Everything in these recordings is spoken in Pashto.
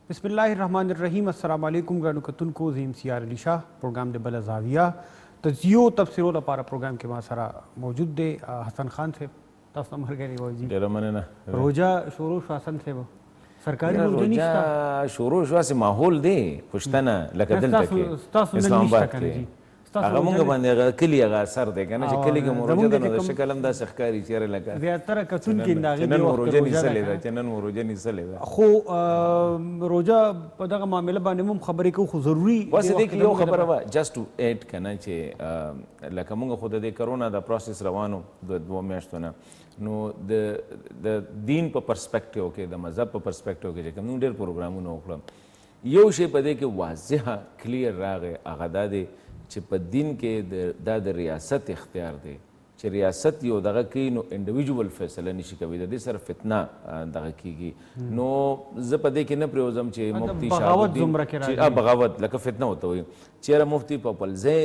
बिस्मिल्लाहिर्रहमानिर्रहीम। अस्सलाम वालेकुम ګرانو کتونکو، زه امسیار علي شاه پروګرام د بله زاویه تجزیو تبصرو لپاره پروګرام کې ما سره موجود دی حسن خان صاحب. تاسو ملګری وو جی؟ ډېره مننه. روژه شروع شو حسن صاحب، سرکاري روژه نشته؟ شروع شو هسې ماحول دی پښتنه لکه دلته کې اسلام آباد کې هغه مونږ باندې هغه کلي هغه اثر دی که نه چې کلي کې مو روژه ده نو د شکل هم داسې ښکاري چېرې لکه زیاتره کتونکي د هغې چې نن مو روژه نیسلې ده چې نن مو روژه نیسلې ده. خو روژه په دغه معامله باندې هم خبرې کوو، خو ضروري بس دې کې یو خبره وه جسټ ټو ایډ که نه چې لکه مونږ خو د دې کرونا د پروسس روانو د 2 میاشتو نه، نو د دین په پرسپیکټیو کې د مذهب په پرسپیکټیو کې چې کوم موږ ډېر پروګرامونه وکړم، یو شی په دې کې واضحه کلیر راغی، هغه دا دی چې په دین کې دا د ریاست اختیار دی چې ریاست یو دغه کوي نو انډیویجول فیصله نشي کوي، د دې سره فتنه دغه کیږي. نو زه په دې کې نه پرېوځم چې مفتي شهابالدین بغاوت لکه فتنه ورته وایي، چېرې مفتي پاپلزی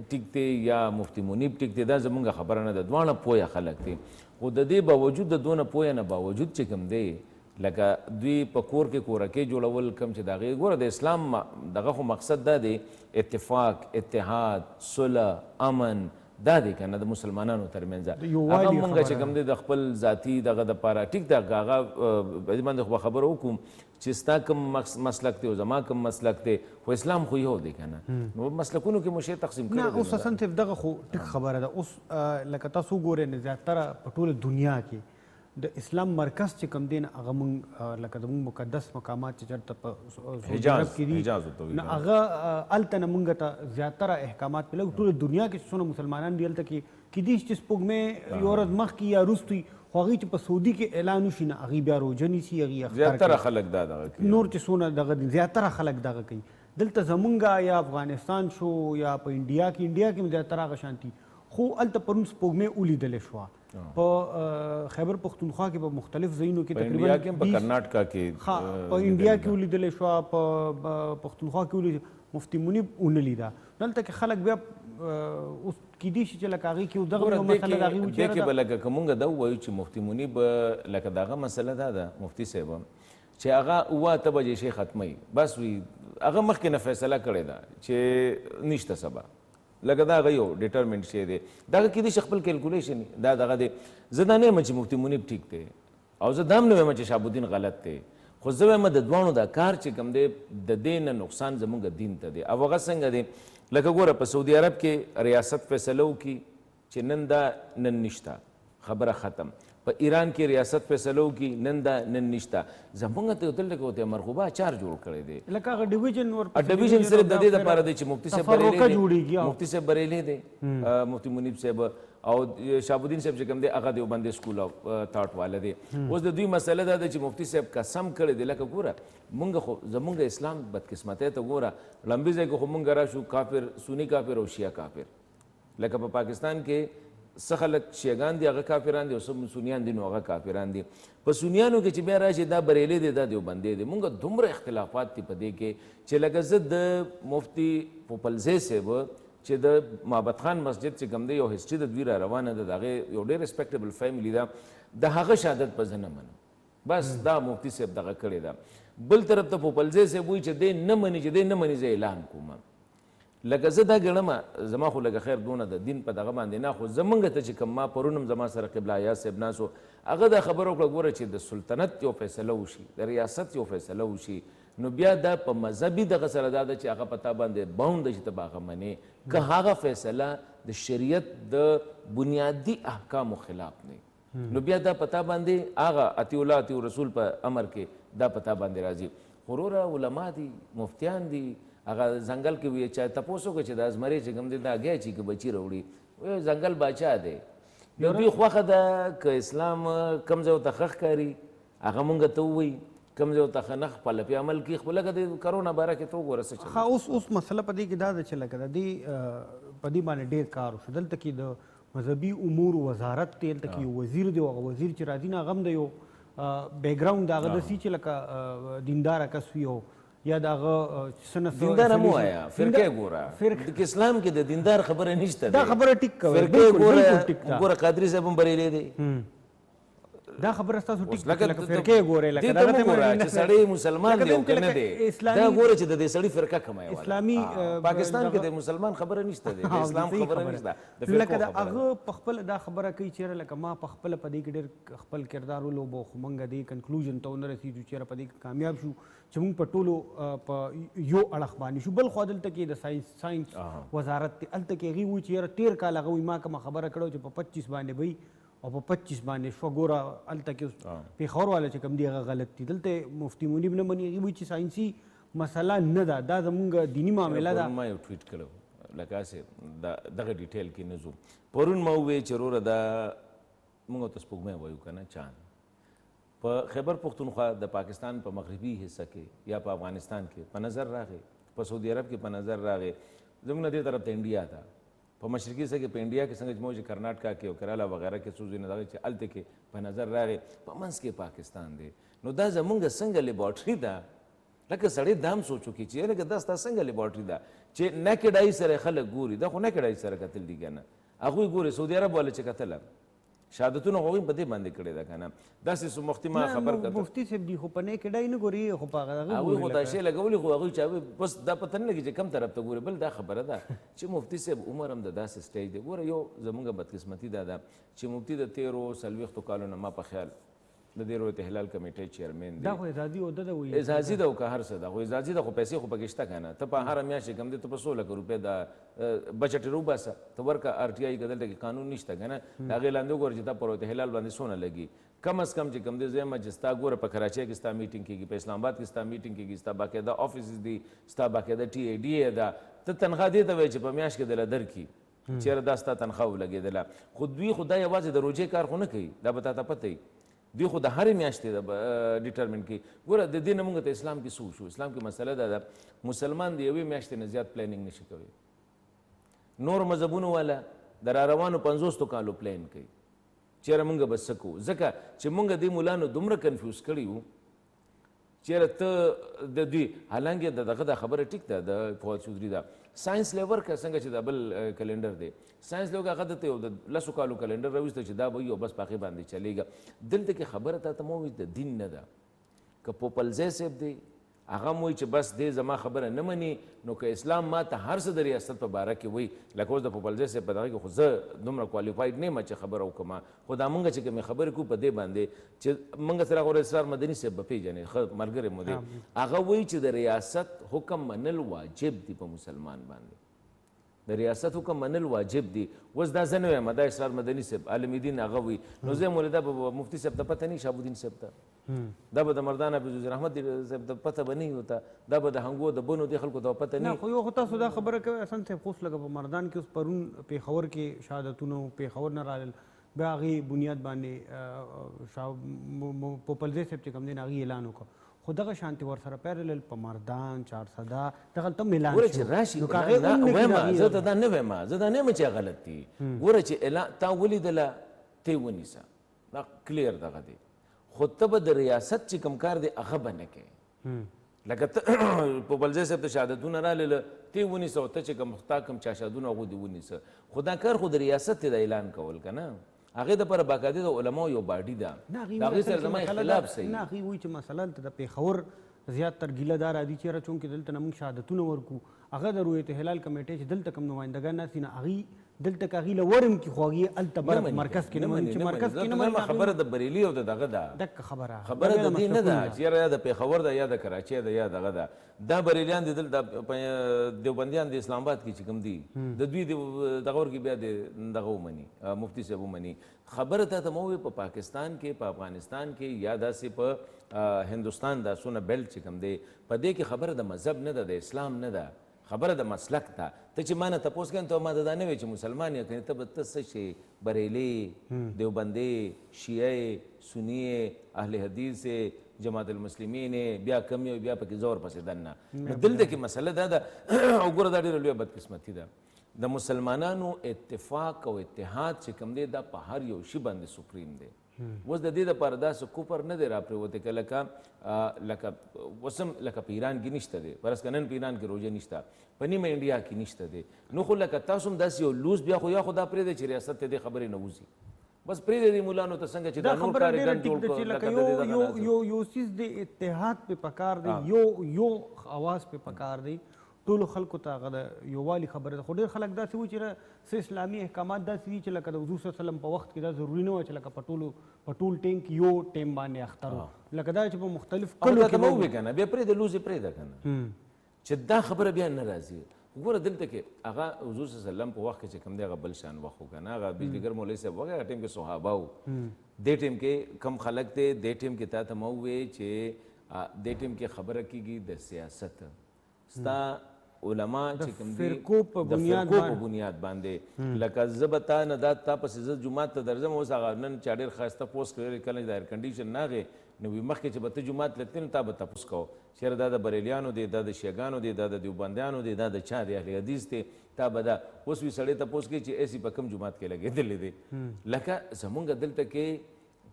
ټیک دی یا مفتي منیب ټیک دی، دا زموږ خبره نه ده، دواړه پویه خلک دي. خو د دې باوجود د دونه پویه نه باوجود چې کوم دی لکه دوی په کور کې کورکې جوړول کم چې د هغې ګوره د اسلام دغه خو مقصد دا دی اتفاق، اتحاد، صلح، امن، دا دی که نه د مسلمانانو ترمنځ. هغه مونږ چې کوم دی د خپل ذاتي دغه دپاره ټیک ده هغه په دې باندې خو به خبره وکړو چې ستا کوم مسلک دی او زما کوم مسلک دی، خو اسلام خو یو دی که نه، نو مسلکونو کې مو شی تقسیم کړی دی. نه اوس حسن صاحب دغه خو ټیک خبره ده. اوس لکه تاسو وګورئ نه زیاتره په ټوله دنیا کې د اسلام مرکز چې کوم دی نه هغه مونږ لکه زموږ مقدس مقامات چې چېرته په سعودي عرب کې دي نه هغه هلته نه مونږ ته زیاتره احکامات په لږ ټوله دنیا کې چې څونه مسلمانان دي هلته کې کیدای شي چې سپوږمۍ یو ورځ مخکې یا وروسته وي، خو هغوی چې په سعودي کې اعلان وشي نه هغوی بیا روژه نیسي، هغوی زیاتره خلک دا دغه کوي، نور چې څونه دغه دي زیاتره خلک دغه کوي. دلته زمونږ یا افغانستان شو یا په انډیا کې هم زیاتره هغه شانتي، خو هلته پرون سپوږمۍ ولیدلی شوه په خیبر پختونخوا کې په مختلف ځایونو کې تقریبا په کرناټکا کې په انډیا کې ولیدلی شوه، په پختونخوا کې ولیدل، مفتي منیب ونه لیده. دلته کې خلک بیا اوس کیدای شي چې لکه هغې کې دغه مسله د هغې دې کې به لکه که مونږ دا ووایو چې مفتي منیب لکه دغه مسله دا ده مفتي صاحب چې هغه 8 بجې شی ختموي بس وي، هغه مخکې نه فیصله کړې ده چې نشته سبا، لکه دا هغه یو ډیټرمنټ شی دی، دغه کیدای شي خپل کیلکولیشن دا دغه دی. زه دا نه یم چې مفتي منیب ټیک دی او زه دا هم نه وایم چې شهابالدین غلط دی، خو زه وایم د دواړو دا کار چې کوم دی د دې نه نقصان زموږ دین ته دی. او هغه څنګه دی لکه ګوره په سعودي عرب کې ریاست فیصله وکړي چې نن دا نن نشته، خبره ختم. په ایران کې ریاست فیصله وکړي نن دا نن نشته. زموږ ته دلته کې ورته مرغوبه اچار جوړ کړی دی، لکه هغه ډیویژن صرف د دې دپاره دی چې مفتي صاحب بریلی دی، مفتي منیب صاحب او شهابالدین صاحب چې کوم دی هغه دیوبندي سکول آف تھاټ والا دی. اوس د دوی مسله دا ده چې مفتي صاحب قسم کړی دی، لکه ګوره مونږ خو زمونږ اسلام بدقسمتۍ ته ګوره لمبي ځای کې خو مونږ راشو کافر، سني کافر او شیعه کافر. لکه په پاکستان کې څه خلک شیعګان دي هغه کافران دي او څه سنیان دي نو هغه کافران دي. په سنیانو کې چې بیا راشي دا بریلی دی دا دیوبندی دی. مونږ دومره اختلافات دي په دې کې چې لکه زه د مفتي پوپلزی صاحب چې د محبت خان مسجد چې کوم دی یو هسټري د دوی را روانه ده، د هغې یو ډېر ریسپیکټیبل فیملی ده، د هغه شهادت به زه نه منم، بس دا مفتي صاحب دغه کړې ده. بل طرف ته پوپلزی صاحب وایي چې دی نه مني زه اعلان کوم. لکه زه دا ګڼم زما خو لکه خیر دونه د دین په دغه باندې نه، خو زمونږ ته چې کوم ما پرون هم زما سره قبله حیا صاحب ناستو هغه دا خبره وکړه ګوره چې د سلطنت یو فیصله وشي، د ریاست یو فیصله وشي، نو بیا دا په مذهبي دغه سره دا ده چې هغه په تا باندې باونډ ده چې ته به هغه منې که هغه فیصله د شریعت د بنیادي احکامو خلاف نه، نو بیا دا په تا باندې هغه اطیع الله اطیع رسول په امر کې دا په تا باندې راځي. خو وروره علما دي، مفتیان دي، هغه ځنګل کې وي چا تپوس وکړه چې دا زمری چې کوم دی دا اګی چې که بچي راوړي ځنګل باچا دی، د دوی خوښه ده که اسلام کوم ځای ورته ښه ښکاري هغه مونږ ته ووایي، کوم ځای ورته ښه نه خپله پې عمل کړي. خو لکه د کرونا باره کې ته وګوره څه چل. اوس مسله په دې کې دا ده چې لکه د دې په دې باندې ډېر کار وشو. دلته کې د مذهبي امورو وزارت دی، دلته کې یو وزیر دی او هغه وزیر چې راځي نه هغه هم د یو بیکګراونډ د هغه داسې چې لکه دینداره کس وي او یا دغه دیندار مو آیا فرقه ګوره اسلام کې د دیندار خبره نشته، دا خبره ټیک کوي. فرقه ګوره قادری صاحب هم بریلی دی، دا خبره تاسو ټیک لکه فرقه ګورې لکه دا ته ګوره چې سړی مسلمان دی او کنه دی دا ګوره چې د دې سړی فرقه کمای ولا اسلامي پاکستان کې د مسلمان خبره نشته دی د اسلام خبره نشته د لکه دا هغه په خپل دا خبره کوي چې لکه ما په خپل په دې کې ډېر خپل کردار ولوبو خو مونږ دې کنکلوژن ته ونه رسیدو چې په دې کې کامیاب شو چې مونږ په ټولو په یو اړخ باندې شو بل خو دلته کې د ساينس وزارت الته کې غي و چې 13 کال هغه ما کوم خبره کړو چې په 25 باندې وي او په 25 باندې شو ګوره الته کې پیښور والا چې کوم دی هغه غلط دي دلته مفتي منیب نه مني وي چې ساينسي مسله نه ده دا زمونږ دینی معامله ده ما یو ټویټ کړو لکه اسه دغه ډیټیل کې نه ځو پرون ما وې چې وروره دا موږ ته سپوږمۍ وایو که نه چاند په خیبر پښتونخوا د پاکستان په مغربي حصه کې یا په افغانستان کې په نظر راغی په سعودي عرب کې په نظر راغی زموږ دې طرف ته انډیا ده په مشرقي حصه کې په انډیا کې څنګه چې کرناټکا کې او کرالا وغیره کې څو ځینې دغه چې هلته کې په نظر راغی په منځ کې پاکستان دی نو دا زموږ څنګه لیبارټري ده لکه سړی دا هم سوچو کې چې لکه دا ستا څنګه لیبارټري ده چې نیکډ آی سره خلک ګوري دا خو نیکډ آی سره کتل دي که نه هغوی ګوري سعودي عرب والا چې کتله شهادتونه هغوی په دې باندې کړې ده که نه داسې مفتي ما خبر کړه مفتي صاحب دي خو په نیکډ آی نه ګوري خو په هغه هغوی خو دا شی لګولي خو هغوی چې بس دا پته نه لګي چې کوم طرف ته ګوري بل دا خبره ده چې مفتي صاحب عمر هم د داسې سټیج دی ګوره یو زموږ بدقسمتي دا ده چې مفتي د 13 کالو نه ما په خیال د دې رویت هلال کمیټې چیرمن دی دا خو اعزازي عہده ده وایي اعزازي ده او که هر څه ده خو اعزازي ده خو پیسې خو پکې شته که نه ته په هره میاشت چې کوم دی ته په 100 لکه روپۍ دا بچټ روباسه ته ورکه آر ټي آی که دلته کې قانون نشته که نه د هغې لاندې وګوره چې تا په رویت هلال باندې څونه لګي کم از کم چې کوم دی زه یم چې ستا ګوره په کراچۍ کې ستا میټینګ کېږي په اسلام آباد کې ستا میټینګ کېږي ستا باقاعده آفیسز دي ستا باقاعده ټي اے ډي اے ده ته تنخوا دې ته وایي چې په میاشت کې دله درکړي چېرې دا ستا تنخوا ولګېدله خو دوی خو دا یوازې د روژې کار خو نه کوي دا به تا ته پته وي دوی خو د هرې میاشتې د ډیټرمن کوي ګوره د دې نه موږ ته اسلام کې څه وشو اسلام کې مسله دا ده مسلمان د یوې میاشتې نه زیات پلانینګ نشي کوي نور مذهبونو والا د را روانو 50 کالو پلان کوي چېرې موږ به څه کوو ځکه چې موږ دې ملانو دومره کنفیوز کړي وو چېرې ته د دوی حالانکه دغه دا خبره ټیک ده د فواد چودري ده ساينس لیور که څنګه چې د بل کلندر دی ساينس لیور هغه دته یو د 10 کالو کلندر راوسته چې دا به یو بس پاکي باندې چلیږي دلته کې خبره ته مو د دین نه ده که پوپلزی صاحب دی هغه موي چې بس دې زما خبره نه مني نو که اسلام ما ته هر څه د ریاست په باره کې وایي لکه اوس د پوپلزی صاحب په دغه کې خو زه دومره کوالیفاید نه یم چې خبره وکړم خو دا موږ چې کومې خبرې کوو په دې باندې چې موږ سره غوره اسرار مدني صاحب به پېژنې ښه ملګری مو دی هغه وایي چې د ریاست حکم منل واجب دي په مسلمان باندې د ریاست حکم منل واجب دي اوس دا زه نه وایم دا اسرار مدني صاحب عالم دین هغه وایي نو زه یم دا به مفتي صاحب ته پته نه شهاب الدین صاحب ته دا به د مردان حافظ رحمت صاحب ته پته به نه وته دا به د هنګو د بنو د خلکو ته پته نه خو یو خو تاسو دا خبره کوي حسن صاحب خوش لګه په مردان کې اوس پرون پیښور کې شهادتونو پیښور نه رالل بیا هغې بنیاد باندې پوپلزی صاحب چې کوم دی هغې اعلان وکړ خو دغه شانتې ورسره پیرلل په مردان چارسده دغلته هم اعلان ګوره چې راشي زه ته دا نه وایم زه دا نه یم چې غلط دي ګوره چې اعلان تا ولیدله ته یې ونیسه دا کلیر دغه دی خو ته به د ریاست چې کوم کار دی هغه به نه کوې لکه ته پوپلزی صاحب ته شهادتونه رالله ته یې ونیسه او ته چې کوم تا کوم چا شهادتونه هغوی دې ونیسه خو دا کار خو د ریاست دی د اعلان کول که نه هغې دپاره باقاعده د علماو یو باډي ده د هغې سره زما اختلاف صحیح نه هغې وایي چې مثلا ته د پېښور زیات تر ګیله دا راځي چېرې چونکې دلته نه موږ شهادتونه ورکو هغه د رویت هلال کمیټې چې دلته کوم نمایندګان ناست دي نه هغې دلته که هغې له ورم کي خو هغې هلته مرکز کې نه مني چې مرکز کې نه مني خبره د بریلي او د دغه ده دقه خبره د دې نه ده چې یاره یا د پېښور ده یا د کراچۍ ده یا دغه ده دا بریلیان دي دلته دیوبندیان د اسلام آباد کې چې کوم دي د دوی دغه ور کې بیا د دغه ومني مفتي صاحب ومني خبره ته مو په پاکستان کې په افغانستان کې یا داسې په هندوستان دا سونه بیلټ چې کوم دی په دې کې خبره د مذهب نه ده د اسلام نه ده خبره د مسلک ده ته چې ما نه تپوس کوې ته ما ته دا نه وایې چې مسلمان یې کنې ته به ته څه شې بریلي دیوبندي شیعه سني اهل حدیث جماعت المسلمین بیا کم یو بیا پکې زور پسې دننه نو دلته کې مسله دا ده او ګوره دا ډېره لویه بدقسمتي ده د مسلمانانو اتفاق او اتحاد چې کوم دی دا په هر یو شي باندې سپریم دی اوس د دې دپاره داسې کوپر نه دی راپرېوتی که لکه اوس هم لکه په ایران کې نشته دی فرض که نن په ایران کې روژه نشته په نیمه انډیا کې نشته دی نو خو لکه تاسو هم داسې یو لوز بیا خو یا خو دا پرېږدی چې ریاست ته دې خبرې نه وځي بس پرېږدی دې مولانو ته څنګه چې دا نور کارګران جوړ کړو لکه یو سیز د اتحاد په پکار دی یو اواز په پکار دی ټولو خلکو ته هغه د یووالي خبره ده خو ډېر خلک داسې وي چې څه اسلامي احکامات داسې دي چې لکه د حضور صلی الله علیه وسلم په وخت کې دا ضروري نه وه چې لکه په ټول ټیم کې یو ټیم باندې اختر وو لکه دا چې په مختلف کلو کې مو وې کنه بیا پرېږده لوزې پرېږده کنه چې دا خبره بیا نه راځي وګوره دلته کې هغه حضور صلی الله علیه وسلم په وخت کې چې کوم دی هغه بل شان وخت و که نه هغه بجلیګر مولوي صاحب وغه هغه ټیم کې صحابه وو دې ټیم کې کم خلک دی دې ټیم کې تا ته مو ووې چې دې ټیم کې خبره کېږي د سیاست ستا علما چې کوم دي د فرقو په بنیاد باندې لکه زه به تا نه دا تا پسې زه جومات ته درځم اوس هغه نن چا ډېر ښایسته پوسټ کړی کله د ایر کنډیشن ناغې نو وي مخکې چې به ته جومات له تلې نو تا به تپوس کوو چېرې دا د بریلیانو دی دا د شیګانو دی دا د دیوبندیانو دی دا د چا دی اهل حدیث دی تا به دا اوس وي سړی تپوس کوي چې ایسي په کوم جومات کې لګېدلی دی لکه زمونږ دلته کې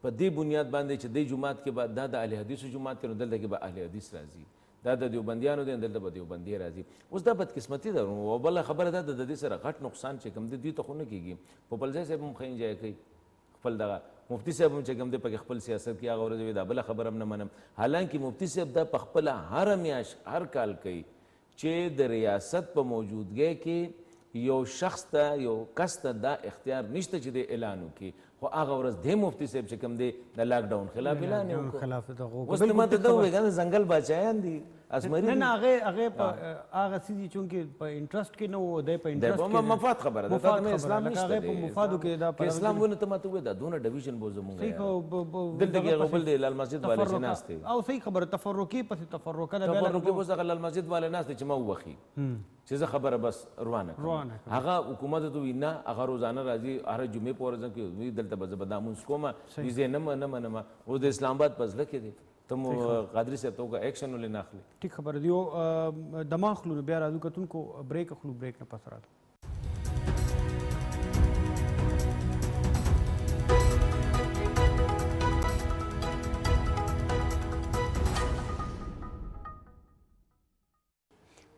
په دې بنیاد باندې چې دې جومات کې به دا د اهل حدیثو جومات کې نو دلته کې به اهل حدیث راځي دا د دیوبندیانو دی دلته به دیوبندي راځي اوس دا بدقسمتي ده او بله خبره ده د دې سره غټ نقصان چې کوم دی دوی ته خو نه کېږي په بل ځای صاحب هم ښه انجوای کوي خپل دغه مفتی صاحب هم چې کوم دی پکې خپل سیاست کې هغه ورځ وي دا بله خبره هم نه منم حالانکه مفتی صاحب دا په خپله هره میاشت هر کال کوي چې د ریاست په موجودګۍ کې یو شخص ته یو کس ته دا اختیار نشته چې د اعلان وکړي خو هغه ورځ دی مفتی صاحب چې کوم دی د لاک ډاون خلاف اعلان یې وکړو اوس ته ماته دا ووایې که ځنګل باچایان دي نه نه هغې په هغه څه دي چونکې په انټرسټ کې نه و دی په انټرسټ مفاد خبره ده دا اسلام نشته په مفادو کې دا اسلام ونه ته ماته ووایې دا دونه ډویژن به زمونږ دلته کې هغه بل دی لال مسجد والے چې ناست دی او صحیح خبره تفرقي پسې تفرقه ده تفرقي اوس هغه لال مسجد والے ناست دی چې ما ووخي چې زه خبره بس روانه کړم هغه حکومت ته وي نه هغه روزانه راځي هره جمعې په ورځ کې دلته به زه به دا مونځ کومه ویزې نه منم اوس د اسلام آباد په زړه کې دی ته مو قادري صاحب ته وکړه ایکشن ولې نه اخلي ټیک خبره دی یو دماغ اخلو نو بیا راځو کتونکو بریک اخلو بریک نه پس راځو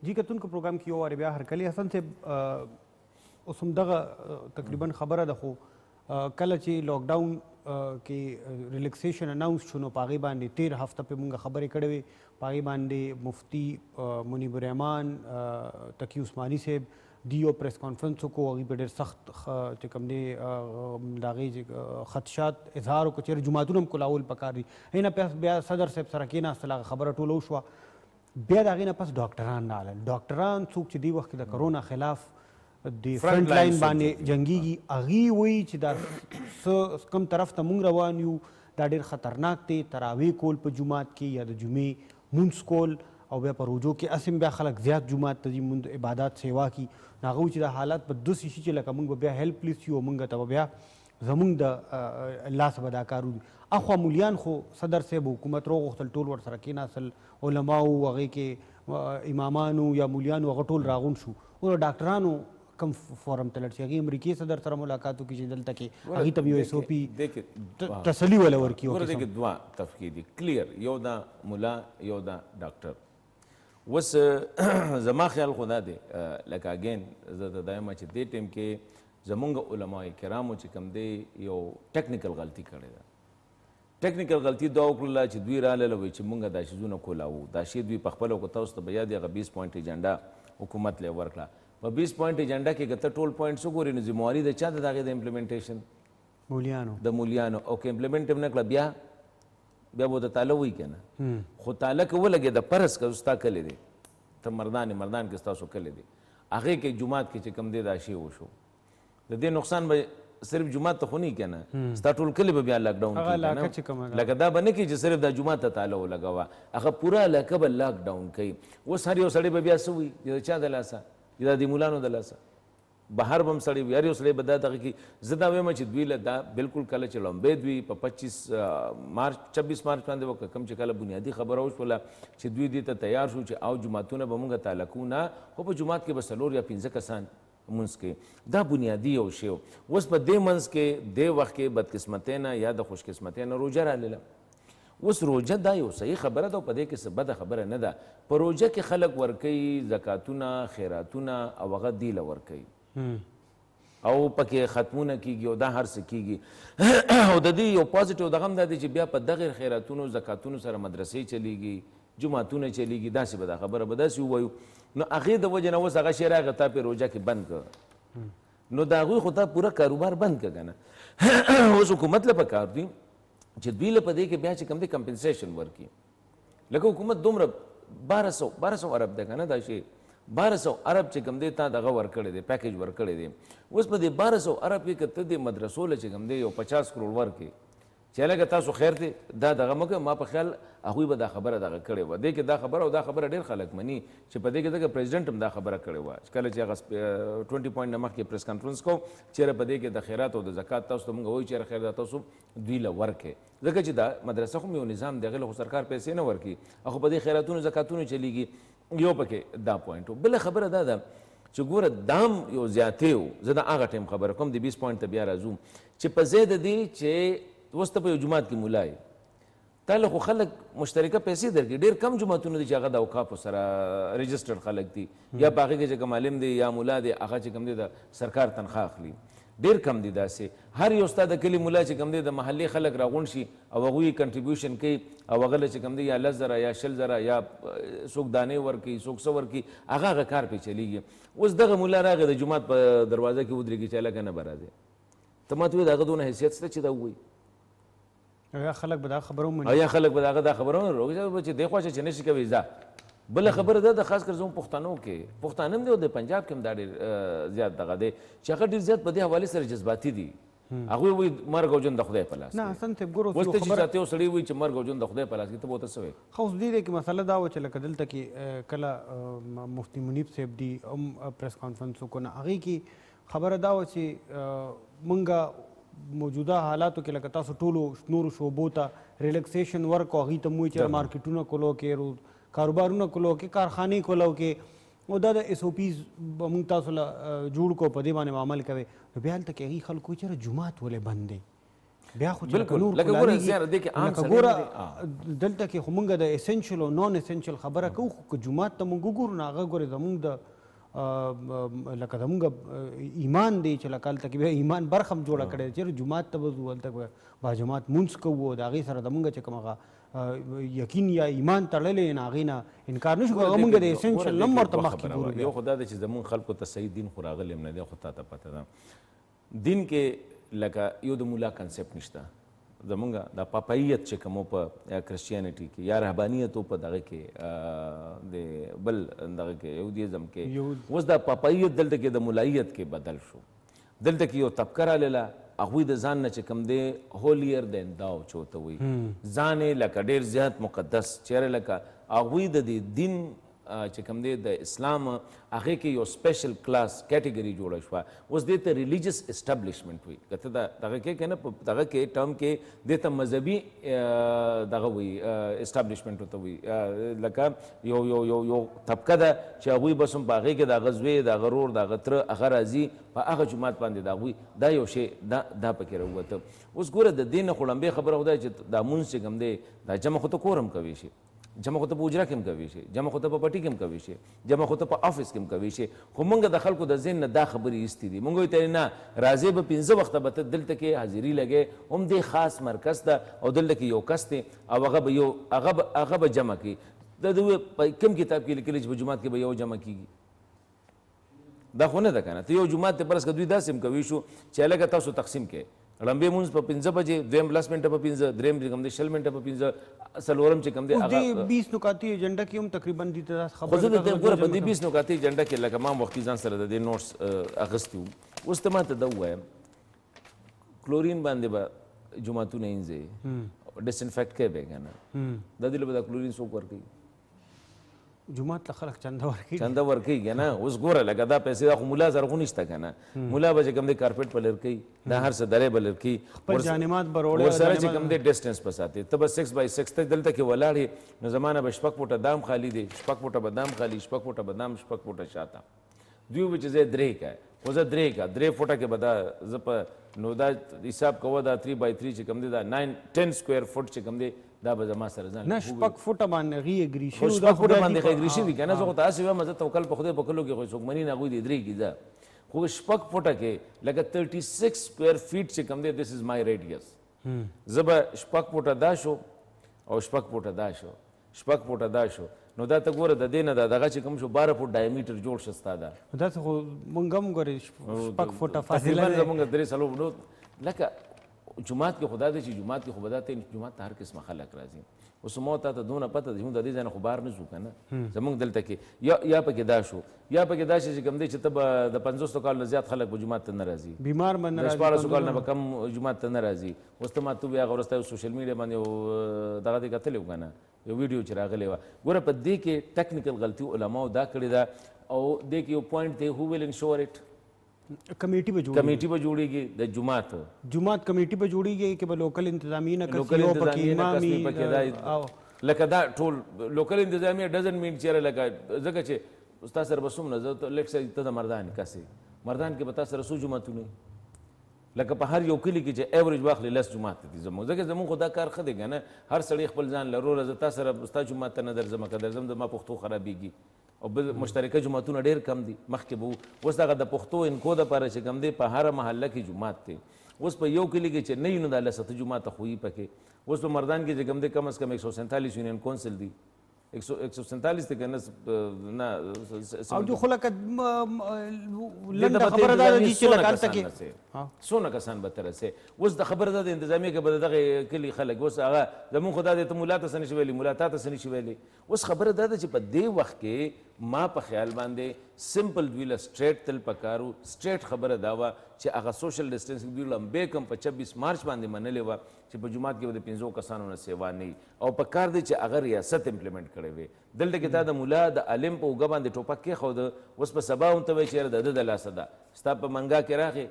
جی کتونکو پروګرام کې یو وارې بیا هرکلی حسن صاحب اوس همدغه تقریبا خبره ده خو کله چې لاک ډاون کې ریلیکسیشن اناونس شو نو په هغې باندې تېر هفته پې مونږ خبرې کړې وې په هغې باندې مفتی منیب الرحمان تقي عثماني صاحب دی یو پریس کانفرنس وکړو هغوی په ډېر سخت چې کوم دی د هغې خدشات اظهار وکړو چېرې جوماتونه هم کلاول پکار دي هغې نه بیا صدر صاحب سره کېناستل هغه خبره ټوله وشوه بیا د هغې نه پس ډاکټران راغلل ډاکټران څوک چې دې وخت کې د کرونا خلاف د فرنټ لاین باندې جنګیږي هغې وایي چې دا څه کوم طرف ته مونږ روان یو دا ډېر خطرناک دی تراویح کول په جومات کې یا د جمعې مونځ کول او بیا په روژو کې اسم بیا خلک زیات جومات ته ځي عبادات سیوا کي نو هغه وایي چې دا حالات په داسې شي چې لکه مونږ به بیا هیلپلیس یو مونږ ته به بیا زمونږ د الله څخه به دا کار وکړي اخوا مولیان خو صدر صاحب حکومت راوغوښتل ټول ورسره کېناستل علماو هغې کې امامانو یا مولیانو هغه ټول راغونډ شو او ډاکټرانو کم فورم ته لاړ شي هغې امریکې صدر سره ملاقات وکړي چې دلته کې هغې ته یو ایس او پي تسلي وله ورکړي ګوره دې کې دوه تفکیک دي کلیر یو دا ملا یو دا ډاکټر اوس زما خیال خو دا دی لکه اګین زه د دایمه چې دې ټیم کې زمونږ علماء کرامو چې کوم دی یو ټیکنیکل غلطي کړې ده ټیکنیکل غلطي دا وکړله چې دوی راغلل وایي چې مونږ دا شیزونه کولاوو دا شی دوی په خپله وکړو تاسو ته به یاد هغه 20 پوینټ ایجنډا حکومت له ورکړه په 20 پوینټ ایجنډا کې که ته ټول پوینټس وګورې نو ذمواري د چا ده د هغې د امپلیمنټیشن د مولیانو او که امپلیمنټ یې ونه کړه بیا به د تاله وایي که نه خو تاله که ولګې د فرض که ستا کلی دی ته مردان کې ستاسو کلی دی هغې کې جومات کې چې کوم دی دا شی وشو د دې نقصان به صرف جومات ته خو نه که نه ستا ټول کلی به بیا لاک ډاون کړي لکه دا به نه کړي چې صرف دا جومات ته تاله ولګوه هغه پوره علاقه به لاک ډاون کوي اوس هر یو سړی به بیا څه وایي د چا د لاسه دا د مولانو د لاسه بهر به هم سړی وي هر یو سړی به دا دغه کې زه دا وایم چې دوی له دا بلکل کله چې لومبۍ دوی په 26 مارچ باندې وکړه کوم چې کله بنیادي خبره وشوله چې دوی دې ته تیار شو چې او جوماتونه به مونږ تعالی کوو نه خو په جومات کې به 4 یا 15 کسان منځ کې دا بنیادي یو شی و اوس په دې منځ کې دې وخت کې بدقسمتۍ نه یا د خوشقسمتۍ نه روژه راغله اوس روژه دا یو صحیح خبره ده او په دې کې څه بده خبره نه ده په روژه کې خلک ورکوي زکاتونه خیراتونه او هغه دی له ورکوي او پکې ختمونه کیږي او دا هر څه کیږي او د دې یو پازیټیو دغه هم دا دی چې بیا په دغه خیراتونو زکاتونو سره مدرسې چلیږي جماعتونه چلیږي داسې به دا خبره به داسې ووایو نو هغې د وجې نه اوس هغه شی راغی تا پې روژه کې بند کړه نو د هغوی خو تا پوره کاروبار بند کړه که نه اوس حکومت له پکار دي چې دوی له په دې کې بیا چې کوم دی کمپنسیشن ورکړي لکه حکومت دومره 1200 ارب دی که نه دا شی 1200 ارب چې کوم دی تا دغه ورکړی دی پیکیج ورکړی دی اوس په دې 1200 ارب کې که ته د مدرسو له چې کوم دی یو 50 کروڑ ورکړي چې هلکه تاسو خیر دی دا دغه مه کوئ ما په خیال هغوی به دا خبره دغه کړې وه دې کې دا خبره او دا خبره ډېر خلک مني چې په دې کې دغه پرزیډنټ هم دا خبره کړې وه چې کله چې هغه 20 پوینټ نه مخکې پریس کانفرنس کو چېرې په دې کې د خیرات او د زکات تاسو ته مونږ وایو چېرې خیر دا تاسو دوی له ورکړئ ځکه چې دا مدرسه خو یو نظام دی هغې له خو سرکار پیسې نه ورکړي خو په دې خیراتونو زکاتونو چلیږي یو پکې دا پوینټ و بله خبره دا ده چې ګوره دام یو زیاتې و زه د هغه ټایم خبره کوم د 20 پوینټ ته بیا راځو چې په ځای د دې چې اوس ته په یو جومات کې ملا یې تا له خو خلک مشترکه پیسې درکړي ډېر کم جوماتونه دي چې هغه د اوقافو سره رجسټرډ خلک دي یا په هغې کې چې کوم عالم دی یا ملا دی هغه چې کوم دی د سرکار تنخواه اخلي ډېر کم دي داسې هر یو ستا د کلي ملا چې کوم دی د محلې خلک راغونډ شي او هغوی کنټریبیوشن کوي او هغه له چې کوم دی یا 10 زره یا 20 زره یا څوک دانې ورکوي څوک څه ورکوي هغه کار پې چلیږي اوس دغه ملا راغی د جومات په دروازه کې ودرېږي چې هلکه نه به راځې ته ما ته وایي د هغه دونه حیثیت شته چې دا ووایي یا خلک به دا خبره ومني او یا خلک به دغه دا خبره ونه چې دی خواشه چې نشي کوي ځه بله خبره ده د خاص کر زموږ پښتنو کې پښتانه هم دی او د پنجاب کې هم دا ډېر زیات دغه دی چې هغه ډېر زیات په دې حوالې سره جذباتي دي هغوی وایي مرګ او ژوند د خدای په لاس نه حسن صاحب ګوره اوس ته چې چاته یو سړی وایي چې مرګ او ژوند د خدای په لاس کې ته به ورته څه وایې خو اوس دې کې مسله دا وه چې لکه دلته کې کله مفتي منیب صاحب دي هم پریس کانفرنس وکړو نه هغې کې خبره دا وه چې مونږ موجوده حالاتو کې لکه تاسو ټولو نورو شعبو ته ریلیکسیشن ورک او هغوی ته مو چې مارکیټونه کولو کې کاروبارونه کولو کې کارخانې کولو کې او دا د ایس او پیز به موږ تاسو له جوړ کو په دې باندې عمل کوئ نو بیا هلته کې هغوی خلکو وایي چېرې جومات ولې بند دی بیا خو چې ګوره دلته کې خو موږ د اسینشل او نان اسینشل خبره کوو خو که جومات ته موږ وګورو نو هغه ګورې زموږ د لکه زموږ ایمان دی چې لکه هلته کې بیا ایمان برخه هم جوړه کړې ده چېرې جومات ته به ځو هلته به باجماعت مونځ کوو او د هغې سره زموږ چې کوم هغه یقین یا ایمان تړلی نه هغې نه انکار نه شو کوو هغه موږ د اسینشل نه هم ورته مخکې ګورو یو خو دا ده چې زموږ خلکو ته صحیح دین خو راغلی هم نه دی خو تا ته پته ده دین کې لکه یو د مولا کنسپټ نشته زمونږ د پاپایت چې کوم په کرسچینټي کې یا رهبانیت په دغه کې د بل دغه کې یهودیزم کې اوس د پاپایت دلته کې د مولایت کې بدل شو دلته کې یو طبقه رالیله هغوی د ځان نه چې کوم دی هولیر دین داو چې ورته وایي ځان یې لکه ډېر زیات مقدس چېرې لکه هغوی د دې دین چې کوم دی د اسلام هغې کې یو سپیشل کلاس کیټګري جوړه شوه اوس دې ته ریلیجس اسټابلیشمنټ وایي که ته دغه کې که نه په دغه کې ټرم کې دې ته مذهبي دغه وایي اسټابلیشمنټ ورته وایي لکه یو طبقه ده چې هغوی بس هم په هغې کې د هغه زوی د هغه رور د هغه تره هغه راځي په هغه جومات باندې د هغوی دا یو شی دا پکې راووته اوس ګوره د دې نه خو لمبې خبره خو دا چې دا مونځ چې کوم دی دا جمع خو ته کور هم کوي شي جمع خو ته په اجره کې هم کوي شي جمع خو ته په پټي کې هم کوي شي جمع خو ته په آفس کې هم کوي شي خو مونږ د خلکو د ذهن نه دا خبرې ایستې دي مونږ وایو ته نه راځې به 15 وخته به ته دلته کې حاضري لګې هم دې خاص مرکز ده او دلته کې یو کس دی او هغه به جمع کوي د دوی په کوم کتاب کې لیکلي چې په جومات کې به یو جمع کېږي دا خو نه ده که نه ته یو جومات ته پرس که دوی داسې هم کوي شو چې هلکه تاسو تقسیم کړئ لمبې مونځ په 15 بجې دویم 10 منټه په 15 دریم چې کوم دی 20 منټه په 15 څلورم چې کوم دی هغه 20 نکاتي ایجنډا کې هم تقریبا دې ته خبره خو زه د ګوره په دې 20 نکاتي ایجنډا کې لکه ما وختي ځان سره د دې نوټس اخیستي وو اوس ته ما ته دا ووایم کلورین باندې به جوماتونه اینځئ ډسانفیکټ کوي به که نه دا دې له به دا کلورین څوک ورکوي جومات له خلک چنده ورکوي چنده ورکوي که نه اوس ګوره لکه دا پیسې دا خو ملا سره خو نشته که نه ملا به چې کوم دی کارپېټ په لر کوي دا هر څه درې به لر کوي خپل جانمات به روړی ورسره چې کوم دی ډسټنس په ساتي ته به 6 بای 6 ته دلته کې ولاړ یې نو زما نه به 6 فوټه دام خالي دی 6 فوټه به دام خالي 6 فوټه به دام 6 فوټه شاته دوی به چې زه 3 کا خو زه 3 کا 3 فوټه کې به دا زه په نو دا حساب کوه دا 3 بای 3 چې کوم دی دا 10 سکویر فوټ چې کوم دی دا به زما سره ځان نه شپږ فوټه باندې هغې اګري شوي شپږ فوټه باندې هغې اګري شوي که نه زه خو ته هسې وایم زه توکل په خدای په کلو کې خو څوک مني نه هغوی دې درېږي ځه خو شپږ فوټه کې لکه 36 سکویر فیټ چې کوم دی دس از مای ریډیس زه به شپږ فوټه دا شو او شپږ فوټه دا شو شپږ فوټه دا شو نو دا ته ګوره د دې نه دغه چې کوم شو 12 فوټ ډایمیټر جوړ شه ستا دا داسې خو مونږ هم ګورې شپږ فوټه فاصله تقریبا زمونږ 3 څلور فوټو لکه جومات کې خدا دی چې جومات کې خو به دا ته جومات ته هر قسمه خلک راځي اوس ما ته دونه پته ده چې موږ د دې ځای نه خو بهر نه ځو که نه زمونږ دلته کې یا پکې دا شو یا پکې دا شي چې کوم دی چې ته به د 500 کال نه زیات خلک به جومات ته نه راځي بیمار به نه د 1400 کال نه به کم جومات ته نه راځي اوس ته ما ته وایې هغه وروسته یو سوشل میډیا باندې یو دغه دې کتلی و که نه یو ویډیو چې راغلی وه ګوره په دې کې ټیکنیکل غلطي علماو دا کړې ده او دې کې یو پوینټ دی هو ویل انشور اټ کمیټي به جوړیږي د جومات کمیټي به جوړیږي کې به لوکل انتظامی نه لوکل انتظامی پکې لکه دا ټول لوکل انتظامیه ډزنټ مین چیرې لکه ځکه چې ستا سره به څومره زه لیټ سه ته د مردان کسې مردان کې به تا سره څو جوماتونه لکه په هر یو کلي کې چې ایوریج واخلې لس جومات دي زموږ ځکه زموږ خو دا کار ښه دی که نه هر سړی خپل ځان لروره زه تا سره ستا جومات ته نه درځم که درځم د ما پښتو خرابېږي او بل مشترکه جوماتونه ډېر کم دي مخکې به وو اوس دغه د پښتو انکو دپاره چې کوم دی په هره محله کې جومات دی اوس په یو کلي کې چې نه وي نو دا لسته جوماته خو یي پکې اوس په مردان کې چې کوم دی کم از کم 147 یونین کونسل دی 147 دی که نه او جو خو لکه لنډه خبره دا ده چې لکه هلته کې څونه کسان به ته رسې اوس د خبره ده د انتظامیه که به د دغې کلي خلک اوس هغه زمونږ خو دا دی ته ملا ته څه نشي ویلی ملا تا ته څه نشي ویلی اوس خبره دا ده چې په دې وخت کې ما په خیال باندې سمپل دوی له سټریټ تل پکارو سټریټ خبره دا وه چې هغه سوشل ډسټنسنګ دوی لمبې کم په 26 مارچ باندې منلې وه چې په جومات کې به د 500 کسانو نه سیوا نه وي او په کار دی چې هغه ریاست امپلیمنټ کړی وي دلته کې تا د ملا د عالم په اوږه باندې ټوپک کېښوده اوس په سبا هم ته وایي چې یاره د ده د لاسه ده ستا په منګا کې راغې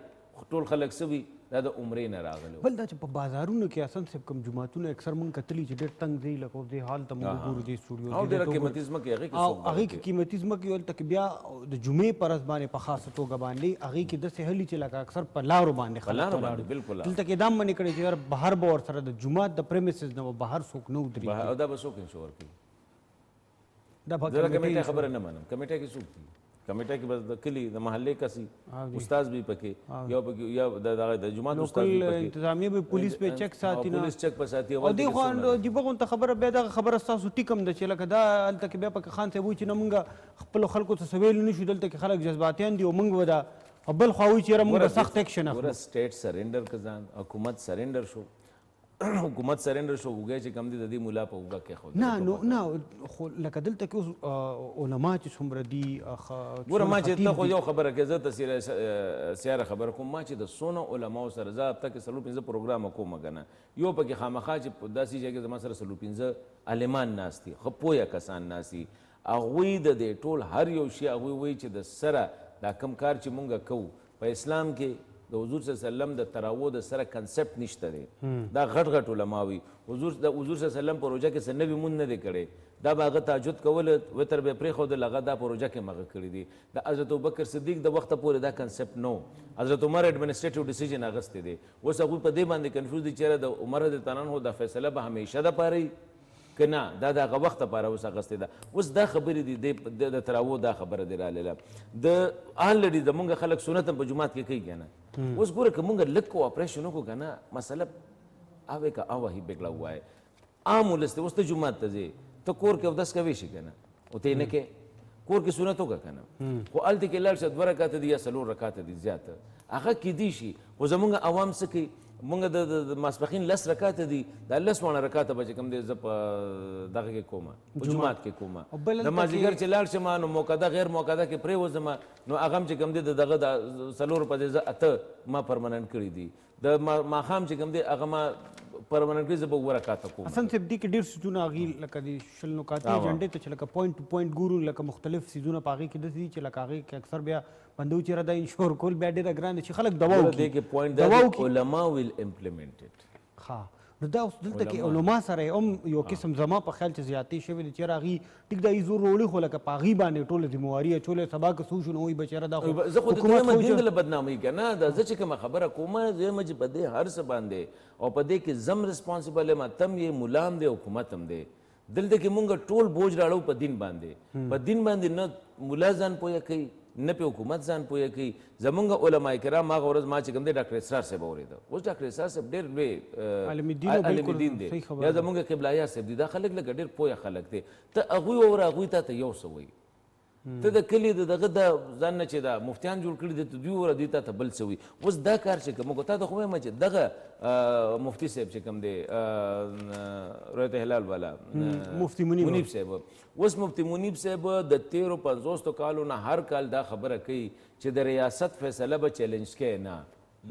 ټول خلک څه وي دا د عمرې نه راغلی بل دا چې په بازارونو کې حسن صاحب کوم جوماتونه اکثر مونږ کتلي چې ډېر تنګ دی لکه دې حال ته مونږ ګورو دې سټوډیو او ډېره قیمتي ځمکې هغې کې قیمتي ځمکې هلته کې بیا د جمعې په ورځ باندې په خاصه توګه باندې هغې کې داسې هلي چې لکه اکثر په لارو باندې خلک ولاړ بالکل دلته کې دا هم منې کړی چې یار بهر به ورسره د جومات د پریمیسز نه به بهر څوک نه ودرېږي دا به څوک انشور کوي دا زه د کمیټه خبره نه منم کمیټه کې څوک دي کمیټه کې بس د کلي د محلې کسي استاد به پکې یو پکې یا د جومات استاد به پکې انتظامیه به پولیس په چک ساتي نه پولیس چک په ساتي او دی خو جیبه غونته خبره بیا دغه خبره ستاسو ټیکم ده چې لکه دا هلته کې بیا پکې خان صاحب وایي چې نه مونږ خپلو خلکو ته څه ویلی نه شو دلته کې خلک جذباتیان دي او مونږ به دا بل خوا وایي چې یاره مونږ به سخت ایکشن اخلو سټیټ سرنډر که ځان حکومت سرنډر شو حکومت سرنډر شو وګی چې کم دي د دې ملا په اوږه کېښود نه خو لکه دلته کې اوس علما چې څومره دي ګوره ما چې ته خو یو خبره کې زه ته سیاره خبره کوم ما چې د څونه علماو سره زه هفته کې 45 پروګرامه کوم که نه یو پکې خامخا چې په داسې ځای کې زما سره 45 عالمان ناست دي ښه پویه کسان ناست دي هغوی د دې ټول هر یو شي هغوی وایي چې د سره دا کم کار چې مونږ کوو په اسلام کې د حضور صلی الله علیه وسلم د تراو د سره کنسپټ نشته دی دا غټ غټ علما وي حضور صلی الله علیه وسلم په روژه کې څه نوي مونځ نه دی کړی دا به هغه تهجد کوله وتر به یې پرېښودل هغه دا په روژه کې مغه کړي دي د حضرت ابوبکر صدیق د وخته پورې دا کنسپټ نو حضرت عمر ایډمنسټریټیو ډیسیژن اخیستی دی اوس هغوی په دې باندې کنفیوز دي چېرې د عمر رضی الله عنه دا فیصله به همیشه دپاره وي که نه دا د هغه وخت لپاره اوس اخیستې ده اوس دا خبرې دي د تراو دا خبره دی رالیله د آلرډي زمونږ خلک سنت هم په جومات کې کوي که نه اوس ګوره که مونږ لږ کو اپریشن وکړو که نه مسله آوے کا آوا ہی بگڑا ہوا ہے عام ولس ته اوس ته جومات ته ځې ته کور کې اودس کوی شي که نه او ته یې نه کوې کور کې سنت وکړه که نه خو هلته کې لاړ شه 2 رکاته دي یا 4 رکاته دي زیاته هغه کیدی شي خو زمونږ عوام څه کوي مونږ د ماسپښین 10 رکاته دي دا 10 وانه رکاته به چې کوم دی زه په دغه کې کومه په جومات کې کومه د مازدیګر چې لاړ شم نو موقعده غیر موقعده کې پرېوځم نو هغه هم چې کوم دی د دغه د 4 په ځای زه 8 ما پرمننټ کړي دي د ماښام چې کوم دی هغه ما پرمننټ کړي زه به 2 رکاته کوم حسن صاحب دې کې ډېر څیزونه هغې لکه د شل نکاتې ایجنډې ته چې لکه پوینټ ټو پوینټ ګورو لکه مختلف څیزونه په هغې کې داسې دي چې لکه هغې کې اکثر بیا بنده و چېرې دا انشور کول بیا ډېره ګران دی چې خلک دوا وکړي دوا وکړي علما ویل امپلیمنټ اټ ښه نو دا اوس دلته کې علما سره هم یو قسم زما په خیال چې زیاتې شوې دي چېرې هغې ټیک دا یې زور راوړي خو لکه په هغې باندې ټوله ذمواري اچولی سبا که څه شو نو وایي به چېرې دا زه خو د دویمه دین له بدنامۍ که نه دا زه چې کومه خبره کوم دویمه چې په دې هر څه باندې او په دې کې زم ریسپانسبل یم تم یې ملا هم دی حکومت هم دی دلته کې مونږ ټول بوج راړو په دین باندې په دین باندې نه ملا ځان پوهه کوي نه په حکومت ځان پوهه کوي. زمونږ علما کرام هغه ورځ ما چې کوم دی ډاکټر اسرار صاحب اورېده. اوس ډاکټر اسرار صاحب ډېر لوی عالم دین دی یا زمونږ قبله صاحب دي. دا خلک لکه ډېر پوهه خلک دي. ته هغوی اوره هغوی ته یو څه وایي. ته د کلي د دغه د ځان نه چې دا مفتیان جوړ کړي دي ته دوی وره دوی ته بل څه وي. اوس دا کار چې کوم تا ته خو وایم چې دغه مفتي صاحب چې کوم دی رویت هلال والا مفتی منیب صاحب، اوس مفتی منیب صاحب د 13-50 کالو نه هر کال دا خبره کوي چې د ریاست فیصله به چیلنج کوي نه.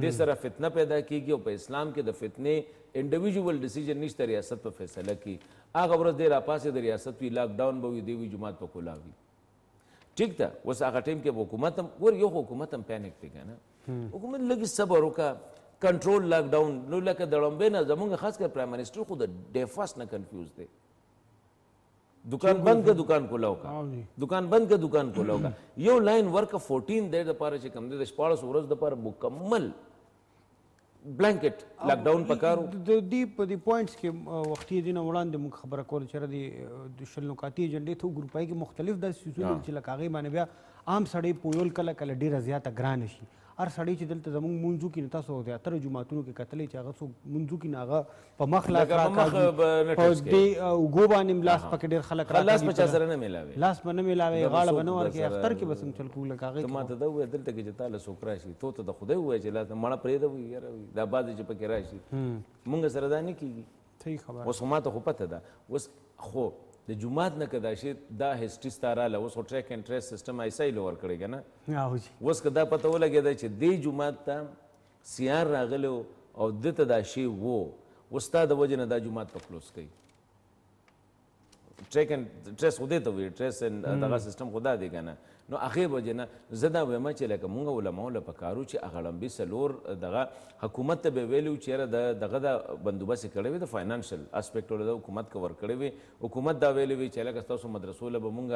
دې سره فتنه پیدا کیږي او په اسلام کې د فتنې انډیویژول ډیسیژن نشته ریاست په فیصله کی. هغه ورځ دی راپاسې د ریاست وي لاک ډاون به وي دی وي جماعت په کلا وي. ٹھیک ده. اوس هغه ټایم کې حکومت هم ور یو حکومت هم پینیک دی که نه. حکومت لږ صبر وکړه کنټرول لاک ډاون. نو لکه د ړومبۍ نه زمونږ خاص کر پرایم منسټر خو د ډیفاس نه کنفیوز دی. دکان بند که دکان کولاو کا، دکان بند که دکان کولاو کا. یو لاین ورک 14 دی دپاره چې کوم دی د 14 ورځو دپاره مکمل بلانکټ لاک ډاون پکارو. د دې په دې پوینټس کې وختي دینه وړاندې موږ خبره کوله چې د شل نکاتي ایجنډې ته ګروپای کې مختلف د سیسونه چې لکه هغې باندې بیا عام سړی پویول کله کله ډېره زیاته ګرانه شي. هر سړی چې دلته زموږ مونځو کې نه تاسو زیاتره جوماتونو کې کتلی چې هغه څوک مونځو کې نه هغه په مخ لاس راکاږي په دې اوږو باندې لاس پکې ډېر خلک لاس په چا سره نه میلاوي، لاس به نه میلاوي، غاړه به نه ورکوي، اختر کې به څنګه چل کوو لکه هغې. ته ما ته دا ووایه دلته کې چې تا له څوک راشي تو ته د خدای ووایه چې لاس مړه پرېږده وي یاره وي دا بعد چې پکې راشي مونږ سره دا نه کېږي. صحیح خبره. اوس خو ما ته خو پته ده. اوس خو د جومات نه که دا شی دا هسټري ستا راله اوس خو ټریک اینډ ټریس سیسټم ایسای له ورکړی که نه. اوس که دا پته ولګېده چې دې جومات ته سیار راغلی او ده ته دا شی و اوس ستا د وجې نه دا جومات په کلوز کوي. ټریک اینډ ټریس خو دې ته وایي ټریس اینډ دغه سیسټم خو دا دی که نه. نو هغې وجې نه زه دا وایم چې لکه مونږ علماو له پکارو چې هغه ړمبې څلور دغه حکومت ته به ویلي وو چې یاره دغه د بندوبست یې کړی وي د فاینانشل اسپیکټ له حکومت که ورکړی وي. حکومت دا ویلي وي چې لکه ستاسو مدرسو له به مونږ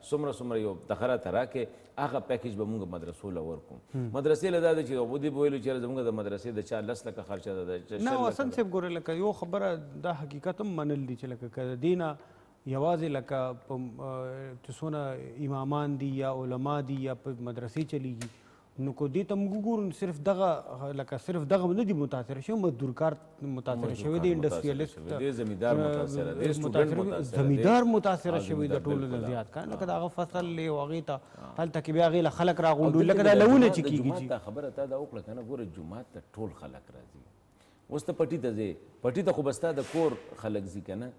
څومره یو دغه راته راکړې هغه پیکیج به مونږ مدرسو له ورکړو. مدرسې له دا ده چې ودې به ویلو چې یاره زمونږ د مدرسې د چا 10 لکه خرچه ده. نه حسن صاحب ګوره لکه یو خبره دا حقیقت هم منل دي چې لکه که د دې نه یوازې لکه چې څونه امامان دي یا علما دي یا په مدرسې چلیږي نو کو دې ته موږ وګورو صرف دغه لکه صرف دغه نه دي متاثره شوي مزدورکار متاثره شوي دي انډسټریالیسټ زمیندار متاثره شوي د ټولو نه زیات کار لکه د هغه فصل دی او هغې ته هلته کې بیا هغې له خلک راغونډوي لکه دا لونه چې کېږي. دا خبره تا دا وکړه که نه ګوره جومات ته ټول خلک راځي. اوس ته پټي ته ځې پټي ته خو به ستا د کور خلک ځي که نه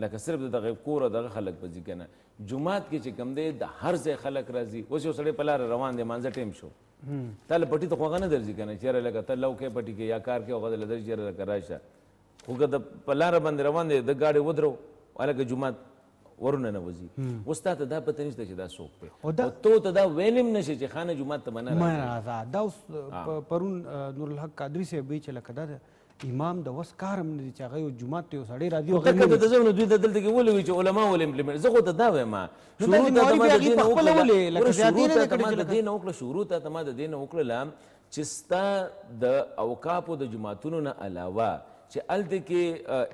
لکه صرف د دغه کور دغه خلک به ځي که نه. جومات کې چې کوم دی د هر ځای خلک راځي. اوس یو سړی په لاره روان دی مانځه ټایم شو تا له پټي ته خو هغه نه درځي که نه چې یاره لکه ته لو کې پټي کې یا کار کې هغه له درځي یاره لکه راشه. خو که د په لاره باندې روان دی د ګاډۍ ودرو هلکه جومات ورونه نوځي. اوس تا ته دا پته نشته چې دا څوک دی او تو ته دا ویلم نشي چې خانه جومات ته به نه راځه. دا اوس پرون نورالحق قادري صاحب وایي چې لکه دا امام د وس کار هم نه دي چې هغه یو جومات ته یو سړی راځي او هغه د ځای نه دوی دلته کې ولې وایي چې علما ولې امپلیمنټ. زه خو ته دا وایم شروع ته ما د دې نه وکړه شروع ته ما د دې نه وکړله چې ستا د اوقافو د جوماتونو نه علاوه چې هلته کې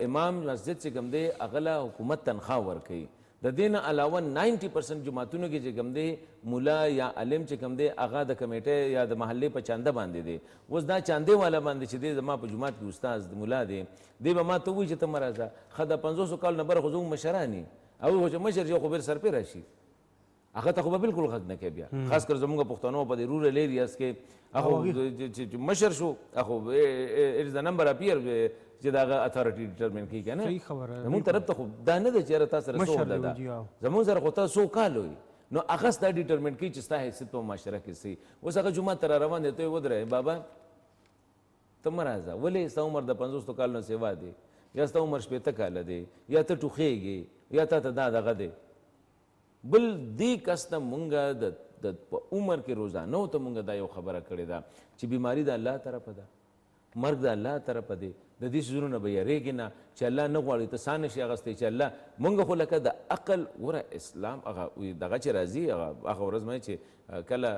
امام مسجد چې کوم دی هغه له حکومت تنخواه ورکوي. د دې نه علاوه 90% جوماتونو کې چې کوم دی مولا یا علم چې کوم دی هغه د کمیټې یا د محلې په چانده باندې دی. اوس دا چاندې والا باندې چې دی زما په جومات کې استاذ مولا دی دی به ما ته ووایي چې ته مه راځه. ښه د 500 کالو نه بره خو زموږ مشران یي هغوی خو چې مشر چې خو بېر سرپې راشي هغه ته خو به بالکل غږ نه کوي بیا خاص کر زموږ پښتنو په دې رورل ایریاز کې هغه چې مشر شو هغه اټ د نمبر اپیر چې دا هغه اتھارټي ډیټرمن کوي که نه. صحیح خبره. زموږ طرف ته خو دا نه ده چې یاره تا سره څه عہده ده زموږ سره خو تا 100 کال وي نو هغه ستا ډیټرمن کوي چې ستا حیثیت په معاشره کې څه. اوس هغه جومات ته را روان دی ته یې ودرې بابا ته مه راځه ولې ستا عمر د 500 کال نه سیوا دی یا ستا عمر 80 کاله دی یا ته ټوخېږې یا تا ته دا دغه دی. بل دې کس ته مونږ د په عمر کې روزانو ته مونږ دا یو خبره کړې ده چې بیماري د الله طرفه ده مرګ د الله طرفه دی. د دې څیزونو نه به یېرېږې نه چې الله نه غواړي ته سا نشي اخیستی چې الله مونږ خو لکه د عقل وره اسلام هغه دغه چې راځي هغه ورځ باندې چې کله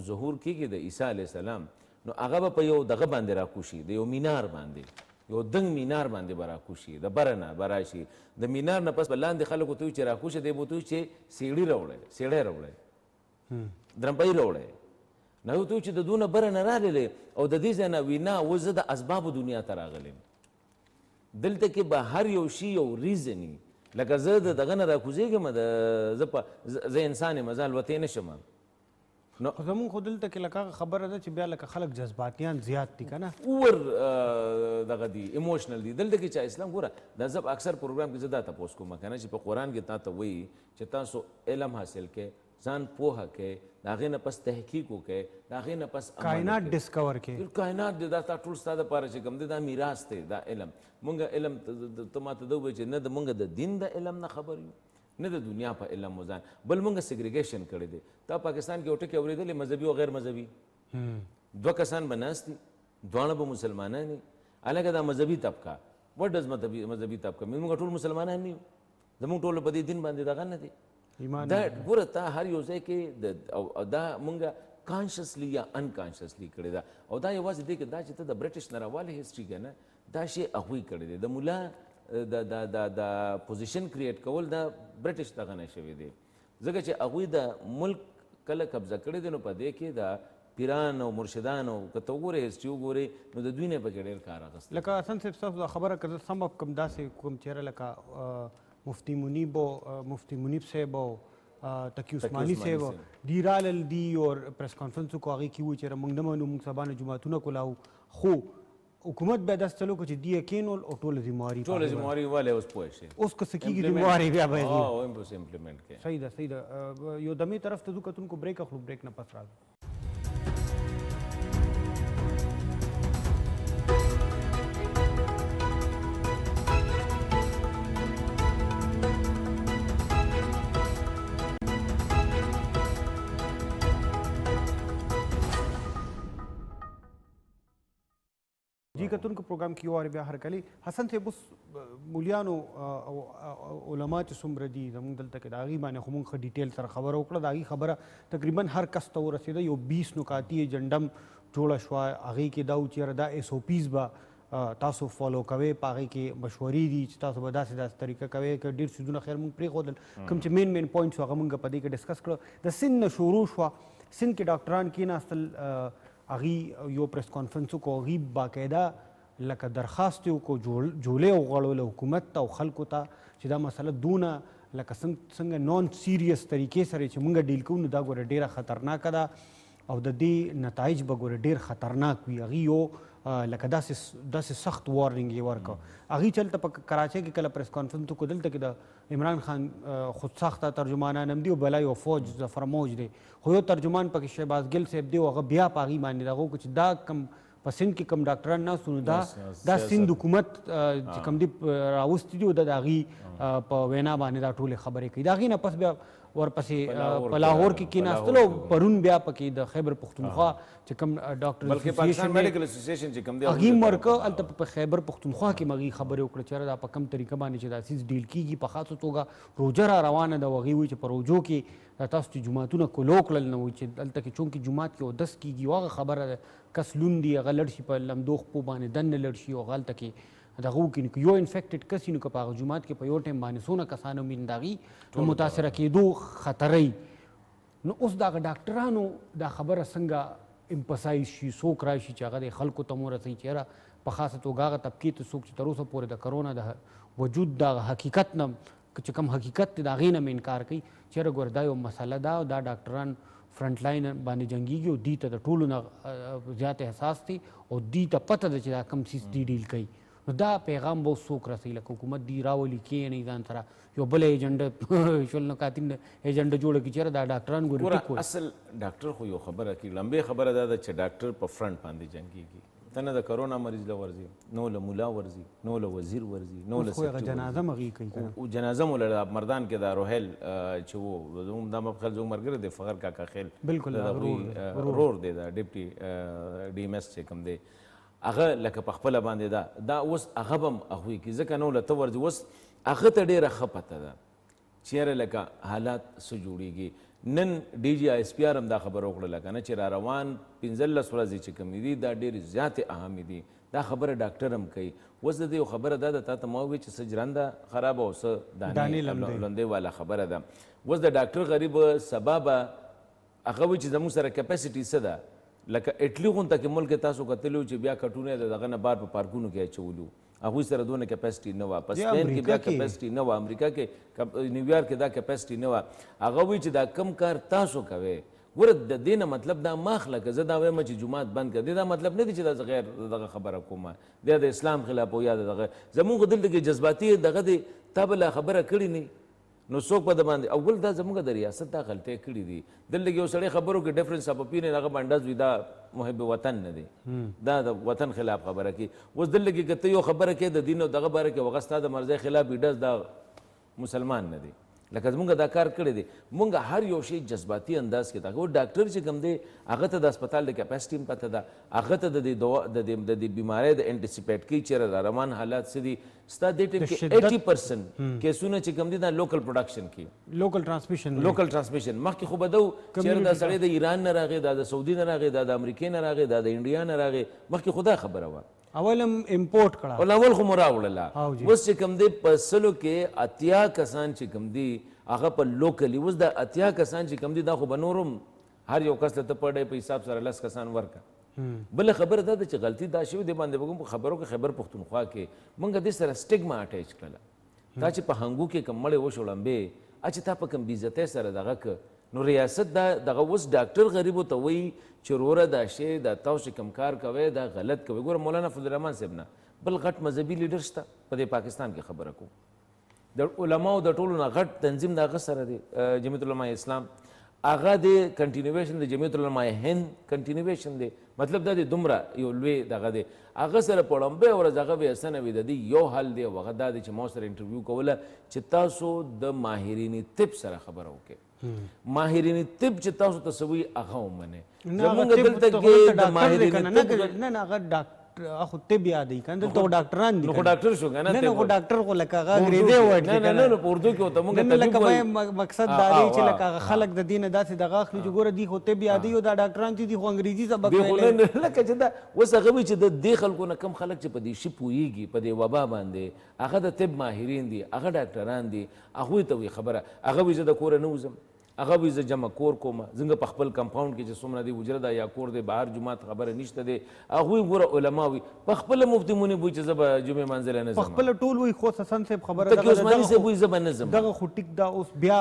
ظهور کېږي د عیسی علیه السلام نو هغه به په یو دغه باندې راکوشي د یو مینار باندې یو دنګ مینار باندې به راکوشي د بره نه به راشي د مینار نه پس به لاندې خلکو ته وایي چې راکوشه دی به ورته وایي چې سیړي راوړی سیړی راوړی درمپۍ راوړی نه ورته وایي چې د دونه بره نه راغلې او د دې ځای نه وي نه اوس زه د اسبابو دنیا ته راغلی یم دلته کې به هر یو شي یو ریزن وي لکه زه د دغه نه راکوزېږم زه انسان یم زه الوتی نه شم نو زمونږ خو دلته کې لکه خبره ده چې بیا لکه خلک جذباتیان زیات دي که نه اور دغه دي ایموشنل دي دلته کې چې اسلام ګوره دا زه اکثر پروګرام کې زه دا تپوس کوم که نه چې په قرآن کې تا ته وایي چې تاسو علم حاصل کړئ ځان پوهه کړئ د هغې نه پس تحقیق وکړئ د هغې نه پس کائنات ډسکور کړئ کائنات دی دا ستا ټول ستا دپاره چې کوم دی دا میراث دی دا علم مونږ علم ته ما ته دا ووایي چې نه د مونږ د دین د علم نه خبر یو نه د دنیا په علم مو ځان بل مونږ سیګریګیشن کړی دی تا پاکستان کې یو ټکي اورېدلې مذهبي او غیر مذهبي دوه کسان به ناست دي دواړه به مسلمانان دي هلکه دا مذهبي طبقه وټ ډز مذهبي طبقه موږ ټول مسلمانان نه یو زموږ ټول په دې دین باندې دغه نه دی دا ګوره تا هر یو ځای کې دا مونږ کانشسلی یا انکانشسلی کړی ده او دا یوازې دی کې دا چې ته د برټش نه راوالی هسټري که نه دا شی هغوی کړی دی د ملا د پوزیشن کریټ کول دا برټش دغه نه شوی دی ځکه چې هغوی د ملک کله قبضه کړی دی نو په دې کې د پیران او مرشدان او که ته وګورې هسټري وګورې نو د دوی نه پکې ډېر کار اخیستی لکه حسن صاحب ستاسو دا خبره که زه سم کوم داسې کوم چېرې لکه مفتی منیب صاحب او تقی عثماني صاحب دی رالل دی اور پریس کانفرنس کو هغې کې ووایي چې موږ نه منو موږ سبا نه جوماتونه کولاو خو حکومت بیا داسې چلو کړو چې دی یې کینول او ټوله ذمهواري والی اوس پوه شي اوس که څه کېږي ذمهواري بیا به یې اوس امپلیمنټ کړي صحیح ده صحیح ده یو دمې طرف ته ځو کتونکو بریک اخلو بریک نه پس راځو جی کتونکو پروګرام کې یو وارې بیا هرکلی حسن صاحب اوس مولیانو او علما چې څومره دي زموږ دلته کې د هغې باندې خو موږ ښه ډیټیل سره خبره وکړه د هغې خبره تقریبا هر کس ته ورسېده یو 20 نکاتي ایجنډه م جوړه شوه هغې کې دا و چې یاره دا ایس او پیز به تاسو فالو کوئ په هغې کې مشورې دي چې تاسو به داسې طریقه کوئ که ډېر څیزونه خیر موږ پرېښودل کوم چې مین پوینټس هغه موږ په دې کې ډسکس کړه د سند نه شروع شوه سند کې ډاکټران کېناستل هغې یو پریس کانفرنس وکړو هغې باقاعده لکه درخواست یې وکړو جولې وغوړوله حکومت ته او خلکو ته چې دا مسله دونه لکه څنګه نان سیریس طریقې سره چې موږ ډیل کوو نو دا ګوره ډېره خطرناکه ده او د دې نتایج به ګوره ډېر خطرناک وي هغې یو لکه داسې سخت وارننګ یې ورکړه هغې چلته په کراچۍ کې کله پریس کانفرنس وکړو دلته کې د عمران خان خودساخته ترجمانان هم دي او بلا یو فوج ظفر موج دی خو یو ترجمان پکې شهباز ګل صاحب دی او هغه بیا په هغې باندې دغه وکړو چې دا کم په سند کې کوم ډاکټران ناست نو دا سند حکومت چې کوم دي راوستي دي او د هغې په وینا باندې دا ټولې خبرې کوي د هغې نه پس بیا ورپسې په لاهور کې کېناستل او پرون بیا پکې د خیبر پښتونخوا چې کوم ډاکټر هغې م ورکه هلته په خیبر پښتونخوا کې م هغې خبرې وکړه چې یاره دا په کوم طریقه باندې چې دا څیز ډیل کېږي په خاصه توګه روژه را روانه ده او هغې وایي چې په روژو کې تاسو چې جوماتونه کلو کړل نه وایي چې دلته کې چونکې جومات کې اودس کېږي او هغه خبره ده کس لوند دي هغه لړ شي په لمدو خپو باندې دننه لړ شي او هغه هلته کې دغه وکړي نو یو انفیکټډ کس وي نو که په هغه جومات کې په یو ټایم باندې څونه کسان وي نو د هغې د متاثره کېدو خطرۍ نو اوس د هغه ډاکټرانو دا خبره څنګه امپسایز شي څوک راشي چې هغه د خلکو ته مو رسوي چې یاره په خاصه توګه هغه طبقې ته څوک چې تر اوسه پورې د کرونا د وجود د حقیقت نه چې کوم حقیقت دی د هغې نه م انکار کوي چې یاره ګوره دا یو مسله ده او دا ډاکټران فرنټ لاین باندې جنګېږي او دوی ته د ټولو نه زیات احساس دی او دوی ته پته ده چې دا کوم څیز دوی ډیل کوي نو دا پیغام به اوس څوک رسوي لکه حکومت دوی راولي کښېنوي ځان سره یو بله ایجنډه شل نکاتین ایجنډه جوړه کړي چې یاره دا ډاکټران ګورې اصل ډاکټر خو یو خبره کوي لمبې خبره دا ده چې ډاکټر په فرنټ باندې جنګېږي ته نه د کرونا مریض له ورځي نو له ملا ورځي نو له وزیر ورځي نو له جنازه مغې کوي جنازه مو له مردان کې دا روهیل چې و دا مخکل زموږ ملګری دی فخر کاکا خیل بالکل رور دی دا ډیپټي ډي ایم ایس چې کوم دی هغه لکه په خپله باندې دا اوس هغه به هم هغوی کوي ځکه نو له ته ورځي اوس هغه ته ډېره ښه پته ده چې یاره لکه حالات څه جوړېږي نن ډي جي آی ایس پي آر هم دا خبره وکړله که نه چې را روان 15 ورځې چې کومې دي دا ډېرې زیاتې اهمې دي دا خبره ډاکټر هم کوي اوس د دې یو خبره دا ده تا ته ما ووایي چې څه جرنده خرابه او څه دانې لندې والا خبره ده اوس د ډاکټر غریب سبا به هغه وایي چې زموږ سره کیپاسټي څه ده لکه اټلی غونته کې ملک تاسو کتلو چې بیا کټونه د دغه نه بار په پارکونو کې اچولو هغوی سره دونه کیپاسټي نه وه په سپین کې بیا کیپاسټي نه وه امریکا کې نیویارک کې دا کیپاسټي نه وه هغه وایي چې دا کم کار تاسو کوئ ګوره د دې نه مطلب دا مه اخله که زه دا وایم چې جومات بند کړه دا مطلب نه دی چې دا زه غیر دغه خبره کومه دا د اسلام خلاف او یا دغه زمونږ دلته کې جذباتي دغه دی تا به لا خبره کړې نه نو څوک به د باندې اول دا زموږ د ریاست دا غلطۍ کړي دي دلته کې یو سړی خبرو کې ډفرنس اف اپینین هغه به انداز وي دا محب وطن نه دی دا د وطن خلاف خبره کوي اوس دلته کې که ته یو خبره کوې د دین او دغه باره کې هغه ستا د مرضۍ خلاف وي ډز دا مسلمان نه دی لکه زمونږ دا کار کړی دی مونږ هر یو شی جذباتي انداز کې تا ډاکټر چې کوم دی هغه ته د هسپتال د کیپاسټي هم پته ده هغه ته د دې بیمارۍ د انټیسپیټ کوي چېرې را روان حالات څه دي ستا دې ټیم کې 80% کیسونه چې کوم دي دا لوکل پروډکشن کې لوکل ترانسمیشن مخکې خو به ده چېرې دا سړی د ایران نه راغی دا د سعودي نه راغی دا د امریکې نه راغی دا د انډیا نه راغی مخکې خو دا خبره وه اول هم امپورټ کړه اول خو مو راوړله اوس چې کوم دی په سلو کې اتیا کسان چې کوم دي هغه په لوکلي اوس دا اتیا کسان چې کوم دي دا خو به نور هم هر یو کس له ته پر ډی په حساب سره 10 کسان ورکړه بله خبره دا ده چې غلطي دا شوې دی باندې به کوم خبرو کې خیبر پښتونخوا کې موږ دې سره سټیګما اټیچ کړله دا چې په هنګو کې کوم مړی وشوړمبې چې تا په کوم بېعزتۍ سره دغه که نو ریاست دا دغه اوس ډاکټر غریبو ته وایي چې وروره دا شی دا تاسو کوم کار کوئ دا غلط کوئ ګوره مولانا فضل الرحمن صاحب نه بل غټ مذهبي لیډر شته په دې پاکستان کې خبره کوم د علماو د ټولو نه غټ تنظیم د هغه سره دی جمعیت علماء اسلام هغه د کنټینیویشن د جمعیت علماء هند کنټینیویشن دی مطلب دا دی دومره یو لوی دغه دی هغه سره په لومبۍ ورځ هغه بې حسنه وي د دې یو حل دی او هغه دا دی چې ما سره انټرویو کوله چې تاسو د ماهرین طب سره خبره وکړئ ماهرین طب چې تاسو ته څه وایي هغه ومنئ زموږ دلته کې د ماهرین طب نه هغه ډاکټر اخو طب یادوي کنه دلته ډاکټران دي نو خو ډاکټر شو کنه نه خو ډاکټر خو لکه هغه انګریزي وایي نه په اردو کې ورته موږ نه لکه مقصد دا دی چې لکه خلک د دین داسې دغه اخلي چې ګوره دی خو طب یادوي او دا ډاکټران چې دي خو انګریزي سبق ویلی لکه چې دا اوس هغه وایي چې د دې خلکو نه کم خلک چې په دې شي پوهېږي په دې وبا باندې هغه د طب ماهرین دي هغه ډاکټران دي هغوی ته وایي خبره هغه وایي زه د کوره نه وځم هغه وایي زه جمع کور کوم څنګه په خپل کمپاونډ کې چې څومره دی حجره ده یا کور دی بهر جومات خبره نشته دی هغوی ګوره علما وي په خپله مفتي منیب وایي چې زه به جمعې منځلی نه ځم په خپله ټول وایي خو حسن صاحب خبره تکي عثماني صاحب وایي زه به نه ځم دغه خو ټیک دا اوس بیا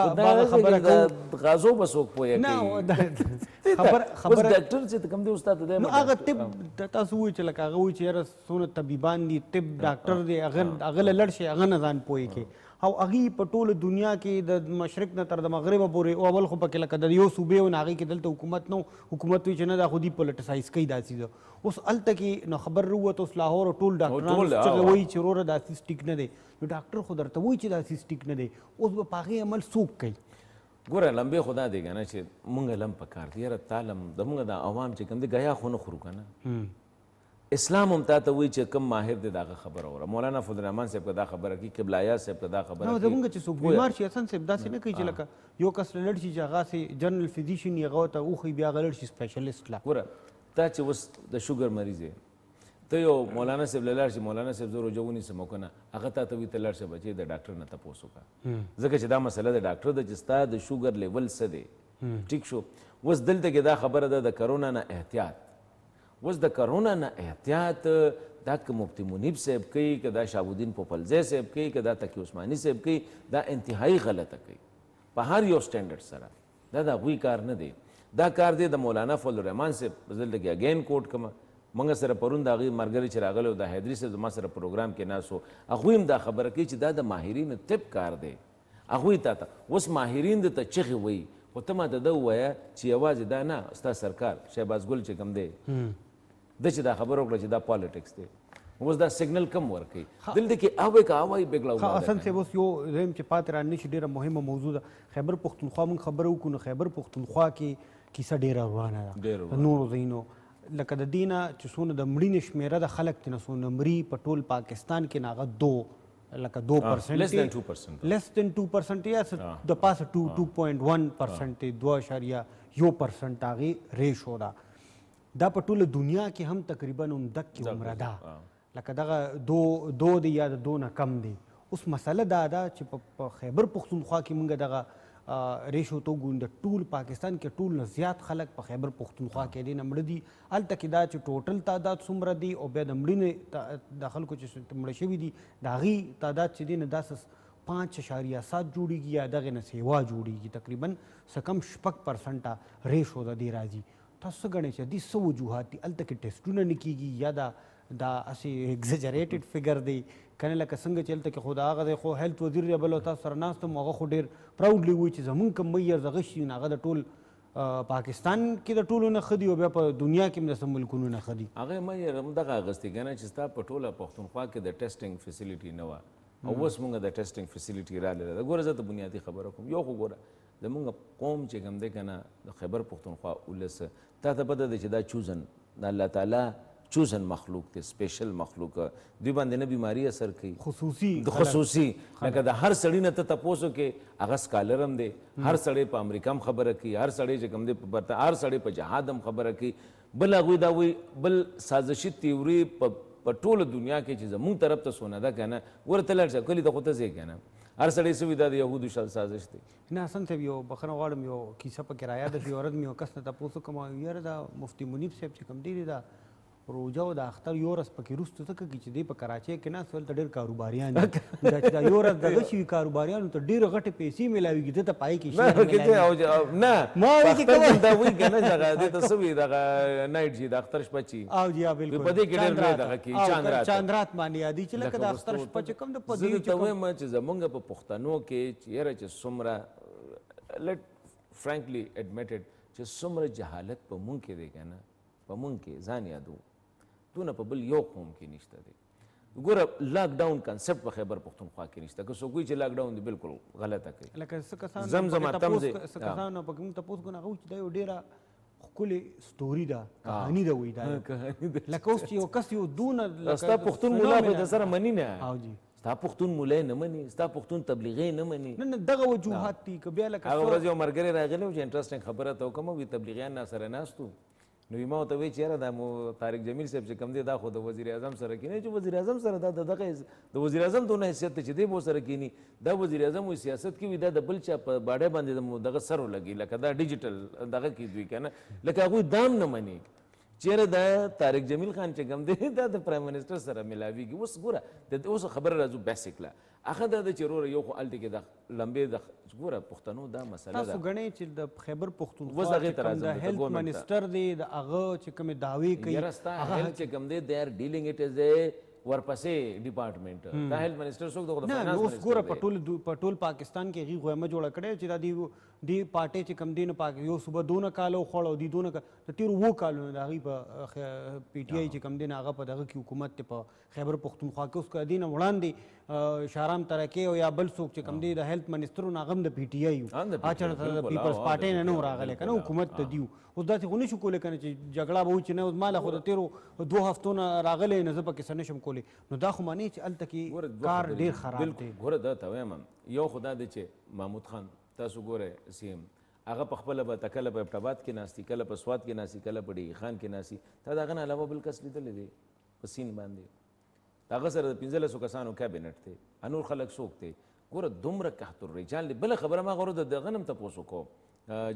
خبره کوو غازو به څوک پوهه کوي خبره ډاکټر چې کوم دی استاد دی نو هغه طب تاسو وایي چې لکه هغه وایي چې یاره څونه طبیبان دي طب ډاکټر دی هغه له لړ شي هغه نه ځان پوهې کوي او هغې په ټوله دنیا کې د مشرق نه تر د مغربه پورې او اول خو پکې لکه د یو صوبې و نه هغې کې دلته حکومت نه حکومت وایي چې نه دا خو دي پولیټیسایز کوي داسې ده اوس هلته کې نو خبر راووت اوس لاهور ټول ډاکټران چې وایي چې وروره دا سیس ټیک نه دی نو ډاکټر خو درته وایي چې دا سیس ټیک نه دی اوس به په هغې عمل څوک کوي ګوره لمبې خو دا دی که نه چې مونږ لم پکار دی یاره تا لم زمونږ د عوام چې کوم دی ګیا خو نه خورو که نه اسلام هم تا ته وایي چې کوم ماهر دی د هغه خبره وره مولانا فضل الرحمن صاحب که دا خبره کوي قبله اعیاز صاحب که دا خبره کوي زمونږ چې څوک بیمار شي حسن صاحب داسې نه کوي چې لکه یو کس لړ شي چې هغه سې جنرل فزیشن یې هغه ته وښي بیا هغه لړ شي سپیشلیسټ لا ګوره تا چې اوس د شوګر مریض یې ته یو مولانا صاحب له لاړ شي مولانا صاحب زه روژه ونیسم او که نه هغه تا ته وایي ته لاړ شه بچې د ډاکټر نه تپوس وکړه ځکه چې دا مسله د ډاکټر ده چې ستا د شوګر لیول څه دی ټیک شو اوس دلته کې دا خبره ده د کرونا نه احتیاط اوس د کرونا نه احتیاط دا که مفتی منیب صاحب کوي که دا شهاب الدین پوپلزی صاحب کوي که دا تقی عثماني صاحب کوي دا انتهایی غلطه کوي په هر یو سټینډرډ سره دا د هغوی کار نه دی دا کار دی د مولانا فضل الرحمن صاحب زه دلته کې اګین کوټ کومه موږ سره پرون د هغې ملګري چې راغلی و د حیدري صاحب زما سره پروګرام کې ناست و هغوی هم دا خبره کوي چې دا د ماهرینو طب کار دی هغوی تا ته اوس ماهرین د ته چغې وایي خو ته ماته ده ووایه چې یوازې دا نه ستا سرکار شهباز ګل چې کوم دی د چې دا خبره وکړه چې دا پالیټکس دی اوس دا سیګنل کم ورکوي دلته کې اوی که اوی بګړه حسن صاحب اوس یو دویم چې پاتې رانه شي ډېره مهمه موضوع ده خیبر پښتونخوا موږ خبره وکړو نو خیبر پښتونخوا کې کیسه ډېره روانه ده د نورو ځایونو لکه د دې نه چې څونه د مړینې شمېره د خلک چې نه څونه مري په ټول پاکستان کې نه هغه لکه 2% less than 2% یا د پاسه 2.1% 2.1% هغې ریشو ده دا په ټوله دنیا کې هم تقریبا همدقې عمره ده لکه دغه دو دی یا د دو نه کم دی اوس مسله دا ده چې په خیبر پښتونخوا کې موږ دغه ریشو تو ګون د ټول پاکستان کې ټول نه زیات خلک په خیبر پښتونخوا کې دي نه مړه دي هلته کې دا چې ټوټل تعداد څومره دی او بیا د مړینې د خلکو چې مړه شوي دي د هغې تعداد چې دی نه داسې 5.7 جوړیږي یا دغې نه سیوا جوړیږي تقریبا څه کم 6% ریشو د دې راځي تاسو څه ګڼئ چې دې څه وجوهات دي هلته کې ټیسټونه نه کیږي یا دا هسې ایګزجریټډ فګر دی که نه لکه څنګه چې هلته کې خو د هغه دی خو هیلث وزیر دی بل تاسو سره ناست یم هغه خو ډېر پراوډلی وایي چې زمونږ کوم میئر دغه شي هغه د ټول پاکستان کې د ټولو نه ښه دي او بیا په دنیا کې هم د څه ملکونو نه ښه دي هغه میئر هم دغه اخیستې که نه چې ستا په ټوله پښتونخوا کې د ټیسټینګ فیسیلیټي نه وه او اوس مونږ د ټیسټینګ فیسیلیټي راغله ده ګوره زه ته بنیادي خبره کوم یو خو ګوره زمونږ قوم چې کوم دی که نه د خیبر پښتونخوا ولس تا ته پته ده چې دا چوزن د الله تعالی چوزن مخلوق دی سپیشل مخلوق دوی باندې نه بیماري اثر کوي خصوصي لکه د هر سړي نه ته تپوس وکړې هغه سکالر هم دی هر سړی په امریکا هم خبره کوي هر سړی چې کوم دی په هر سړی په جهاد هم خبره کوي بل هغوی دا وایي بل سازشي تیوري په ټوله دنیا کې چې زمونږ طرف ته سونه ده که نه ګوره ته لاړ شه کلي ته خو ته ځې که نه هر سړی څه وي دا د یهودو سازش دی نه حسن صاحب یو بخښنه غواړم یو کیسه پکې رایاده شي ورځ مې یو کس نه تپوس وکړم یاره دا مفتي منیب صاحب چې کوم دی دا روژه او د اختر یو ورځ پکې وروسته څه کوي چې دی په کراچۍ کې ناست هلته ډېر کاروباریان دي دا چې دا یو ورځ دغه شي کاروباریانو ته ډېرې غټې پیسې میلاویږي ده ته پای کې نه دا وایي که نه دغه دې ته څه وي دغه نایټ چې د اختر شپه چې او جی بالکل په دې کې ډېر لوی دغه کېږي چاندرات باندې یادي چې لکه د اختر شپه چې کوم د په زه درته وایم چې زمونږ په پښتنو کې چې یاره چې څومره لیټ فرانکلی اډمیټډ چې څومره جهالت په مونږ کې دی که نه په مونږ کې ځان یادو دونه په بل یو قوم کې نشته دی ګوره لاک ډاون کنسپټ په خیبر پښتونخوا کې نشته که څوک وایي چې لاک ډاون دی بالکل غلطه کوي لکه څه کسان زمزم اتم دی څه کسان پکې موږ تپوس کوو هغه چې دا یو ډېره ښکلې سټوري ده کهاني ده وایي دا لکه اوس چې یو کس یو دونه ستا پښتون ملا خو د سره مني نه او جی ستا پښتون ملا نه مني ستا پښتون تبلیغي نه مني نه دغه وجوهات دي که بیا لکه هغه ورځ یو ملګری راغلی و چې انټرسټینګ خبره ته وکړم وي تبلیغیان راسره ناست وو نو ما ورته وایي چې یاره دا مو طارق جمیل صاحب چې کوم دی دا خو د وزیر اعظم سره کینی چې وزیر اعظم سره دا دغه د وزیر اعظم دونه حیثیت ته چې دی به ورسره کینی دا وزیر اعظم وایي سیاست کې وي دا د بل چا په باډۍ باندې دغه سر ولګي لکه دا ډیجیټل دغه کې دوی که نه لکه هغوی دام نه مني چیرې دا طارق جمیل خان چې کوم دی دا د پرایم منسټر سره ملاویږي اوس ګوره اوس خبره راځو بیسیک له هغه دا د چې وروره یو خو هلته کې د لمبې د ګوره پښتنو دا مسله ده تاسو ګڼئ چې د خیبر پښتونخوا اوس هغې ته راځم د هیلث منسټر دی د هغه چې کومې دعوې کوي یاره ستا هیلث چې کوم دی دے آر ډیلینګ اټ از ورپسې ډپارټمنټ دا هیلث منسټر څوک د نه اوس ګوره په ټول پاکستان کې هغې غویمه جوړه کړې چې دا دې پارټۍ چې کوم دی نه یو صوبه دونه کاله وخوړه او دې دونه د تېرو 7 کالونو د هغې په پی ټي آی چې کوم دی نه هغه په دغه کې حکومت دی په خیبر پښتونخوا کې اوس که دې نه وړاندې شهرام ترکې او یا بل څوک چې کوم دی د هیلث منسټر و هغه هم د پی ټي آی و د پیپلز پارټۍ نه نه و راغلی که نه حکومت ته دي اوس داسې خو نشو کولی که نه چې جګړه به و چې نه اوس ماله خو د تېرو 2 هفتو نه راغلی نه زه پکې څه نشم کولی نو دا خو معنی چې هلته کې کار ډېر خراب دی ګوره دا ته وایم یو خو دا دی چې محمود خان تاسو ګوره سی ایم هغه په خپله به کله په ابټاباد کې ناستي کله په سوات کې ناستي کله په ډیګي خان کې ناستي تا د هغه نه علاوه بل کس لیدلی دی په سیند باندې هغه سره د 1500 کسانو کابینټ دی انور خلک څوک دی ګوره دومره قحط الرجال دی بله خبره ما غوره د دغه نه هم تپوس وکړو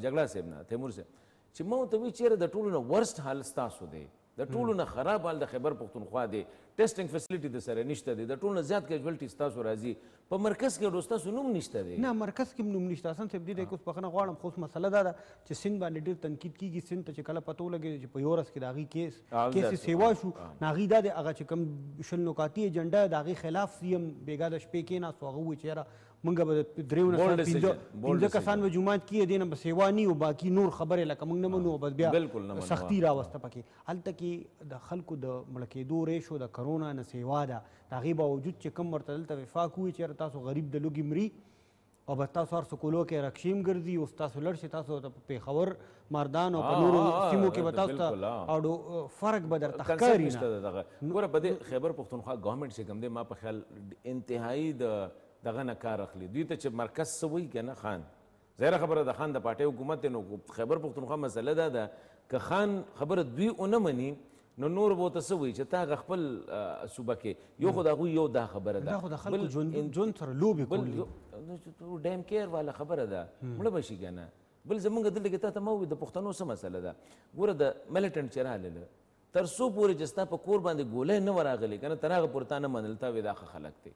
جګړه صاحب نه تیمور صاحب چې ما ورته وایي چېرې د ټولو نه ورسټ حال ستاسو دی د ټولو نه خراب حال د خیبر پښتونخوا دی ټیسټینګ فیسیلیټي د سره نشته دی د ټولو نه زیات کیجوالټي ستاسو راځي په مرکز کې ډو ستاسو نوم نشته دی نه مرکز کې نوم نشته حسن صاحب دې دی که اوس بخښنه غواړم خو اوس مسله دا ده چې سیند باندې ډېر تنقید کېږي سیند ته چې کله پته ولګېږي چې په یو ورځ کې د هغې کیس سیوا شو نو هغې دا دی هغه چې کوم شل نکاتي ایجنډا د هغې خلاف سی ایم بېګا د شپې کېناست او هغه ووایي چې یاره موږ به د دریو نه 15 کسان به جومات کې دې نه به سیوا نی او باقي نور خبرې لکه موږ نه منو بس بیا سختي راوسته پکې هلته کې د خلکو د مړه کېدو ریشو د کرونا نه سیوا ده د هغې باوجود چې کوم ورته دلته وفاق ووایي چې تاسو غریب د لوږې مري او بس تاسو هر سکولو کې رکشیم ګرځي اوس تاسو لړ شي تاسو په پېښور مردان او په نورو سیمو کې به تاسو ته او فرق به درته ښکاري نه ګوره په دې خیبر پښتونخوا ګورنمنټ چې کوم دی ما په خیال انتهایي د دغه نه کار اخلي دوی ته چې مرکز څه وایي که نه خان ظاهره خبره د خان د پارټۍ حکومت دی نو خیبر پښتونخوا مسله دا ده که خان خبره دوی ونه مني نو نور به ورته څه وایي چې تا هغه خپل صوبه کې یو خو د هغوی یو دا خبره ده دا خو د خلکو ژوند سره لوبې کول نو چې ډیم کیر والا خبره ده مړه به شي که نه بل زمونږ دلته کې تا ته ما ووایي د پښتنو څه مسله ده ګوره د ملیټنټ چې راغلل تر څو پورې چې ستا په کور باندې ګولۍ نه وراغلې که نه تر هغه پورې تا نه منل تا وایي دا ښه خلک دی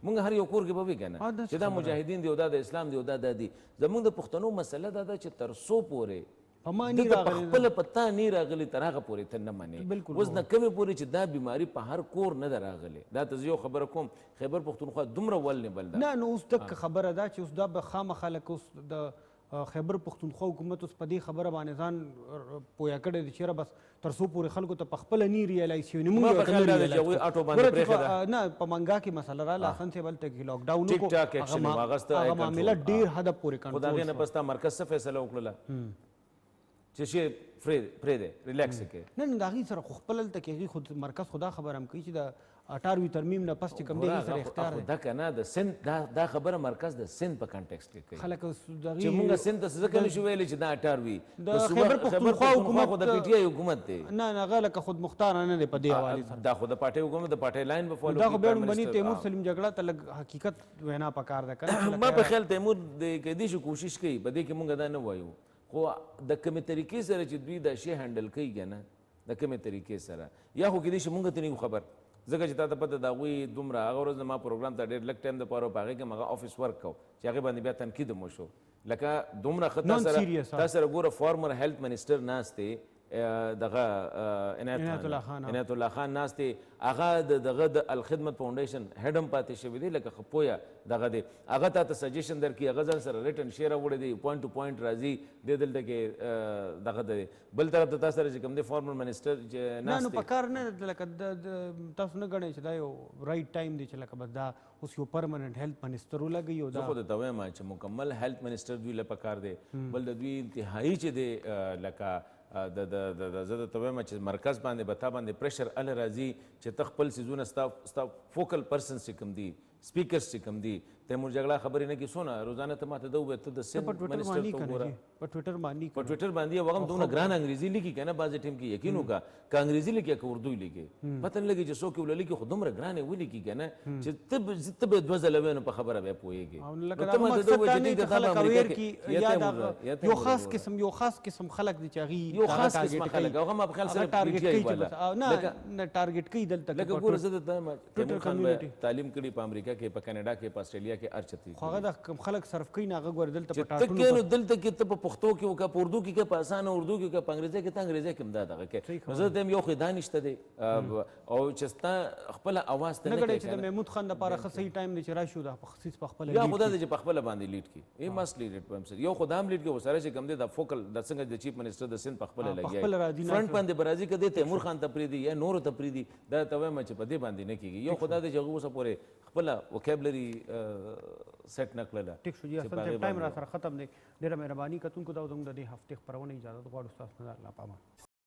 مونږ هر یو کور کې به وي که نه چې دا مجاهدین دی او دا د اسلام دی او دا دی زمونږ د پښتنو مسله دا ده چې تر څو پورې دلته په خپله په تا نه راغلي تر هغه پورې ته نه منې اوس نه کمې پورې چې دا بیماري په هر کور نه ده راغلې دا ته زه یو خبره کوم خیبر پښتونخوا دومره ول نه بل ده نه نو اوس دک خبره ده چې اوس دا به خامخا لکه اوس د خیبر پښتونخوا حکومت اوس په دې خبره باندې ځان پویا کړی دی چېرې بس تر څو پورې خلکو ته په خپله نه ریالایز شوي نه په منګا کې مسله راله حسن صاحب هلته کې لاک ډاون وکړو هغه معامله ډېر حده پورې خو د هغې نه پس تا مرکز څه فیصله وکړله چې شی پرېږدی ریلیکس یې نه نه د هغې سره خو خپل هلته کې هغې خو مرکز خو دا خبره هم کوي چې د 18 ترمیم نه پس چې کوم دی سره اختیار دی دا کنه د سند دا خبره مرکز د سند په کانټیکست کې کوي خلک چې موږ سند ته ځکه نشو ویلی چې دا 18 وي د خیبر پښتونخوا حکومت خو د پی ټی آی حکومت دی نه نه هغه لکه خود مختار نه دی په دې حوالې سره دا خو د پارټۍ حکومت د پارټۍ لاین به فالو دا خو بیا بني تیمور سلیم جګړه ته لږ حقیقت وینا پکار ده کنه ما په خیال تیمور د کدي شو کوشش کوي په دې کې موږ دا نه وایو خو د کومې طریقې سره چې دوی دا شی هینډل کوي که نه د کومې طریقې سره یا خو کېدای شي موږ ته نه خبر ځکه چې تا ته پته د هغوی دومره هغه ورځ ما پروګرام ته ډېر لږ ټایم دپاره په هغې کې هم هغه افیس ورک کو چې هغې باندې بیا تنقید هم وشو لکه دومره ښه تا سره ګوره فارمر هیلث منسټر ناست دی دغه عنایت الله خان ناست دی هغه دغه د الخدمت فاونډیشن هیډ هم پاتې شوی دی لکه ښه پویه دغه دی هغه تا ته سجیشن درکړي هغه ځان سره ریټن شی راوړی دی پوینټ ټو پوینټ راځي دی دلته کې دغه دی بل طرف ته تا سره چې کوم دی فارمر منسټر چې ناست دی نو په کار نه لکه تاسو نه ګڼئ چې دا یو رایټ ټایم دی چې لکه بس دا اوس یو پرمننټ هیلث منسټر ولګوي او دا زه خو درته وایم چې مکمل هیلث منسټر دوی له پکار دی بل د دوی انتهایي چې دی لکه زه درته وایم چې مرکز باندې به تا باندې پریشر هله راځي چې ته خپل څیزونه ستا فوکل پرسنز چې کوم دي سپیکرز چې کوم دي تیمور جګړه خبرې نه کې څونه روزانه ته ماته ده ووایه ته د سند منسټر ته وګوره په ټویټر باندې هغه هم دومره ګران انګریزي لیکي که نه بعضې ټیم کې یقین وکړه که انګریزي لیکي که اردو لیکي پته نه لګي چې څوک یې ولیکي خو دومره ګرانې ولیکي که نه چې ته به دوه ځله وایې نو په خبره بیا پوهېږې یو خاص قسم خلک دي چې هغې یو خاص قسمه خلک هغه ما په خیال سره نه ټارګېټ کوي دلته لکه ګوره زه درته تیمور خان به تعلیم کړي په امریکا کې په کینیډا کې په اسټرالیا کې هر چېرته خو هغه د کوم خلک صرف کوي نه هغه ګوره دلته په ټاټونو ته کښېنو دلته کې ته په پښتو کې وکړه په اردو کې که په اسانه اردو کې که په انګریزي کې ته انګریزي کې هم دا دغه کې نو زه ته یم یو خو دا نشته دی او چې ستا خپله اواز ته نه ګڼې چې د محمود خان دپاره ښه صحیح ټایم دی چې راشو دا خصیص په خپله یا خو دا دی چې په خپله باندې لیډ کړي ای مست لیډ په هم یو خو دا هم لیډ کړي ورسره چې کوم دی دا فوکل د څنګه د چیف منسټر د سند په خپله لګیا فرنټ باندې به راځي که دی تیمور خان ته پرېږدي یا نورو ته پرېږدي دا ته وایم چې په دې باندې نه کېږي یو خو دا دی چې هغوی اوسه پورې خپله وکیبلري سیټ نه کړله ټیک شو جی اصل ټایم را سره ختم دی ډېره مهرباني کتونکو دا زموږ د دې هفتې خپرونې اجازت غواړو ستاسو نه الله پامان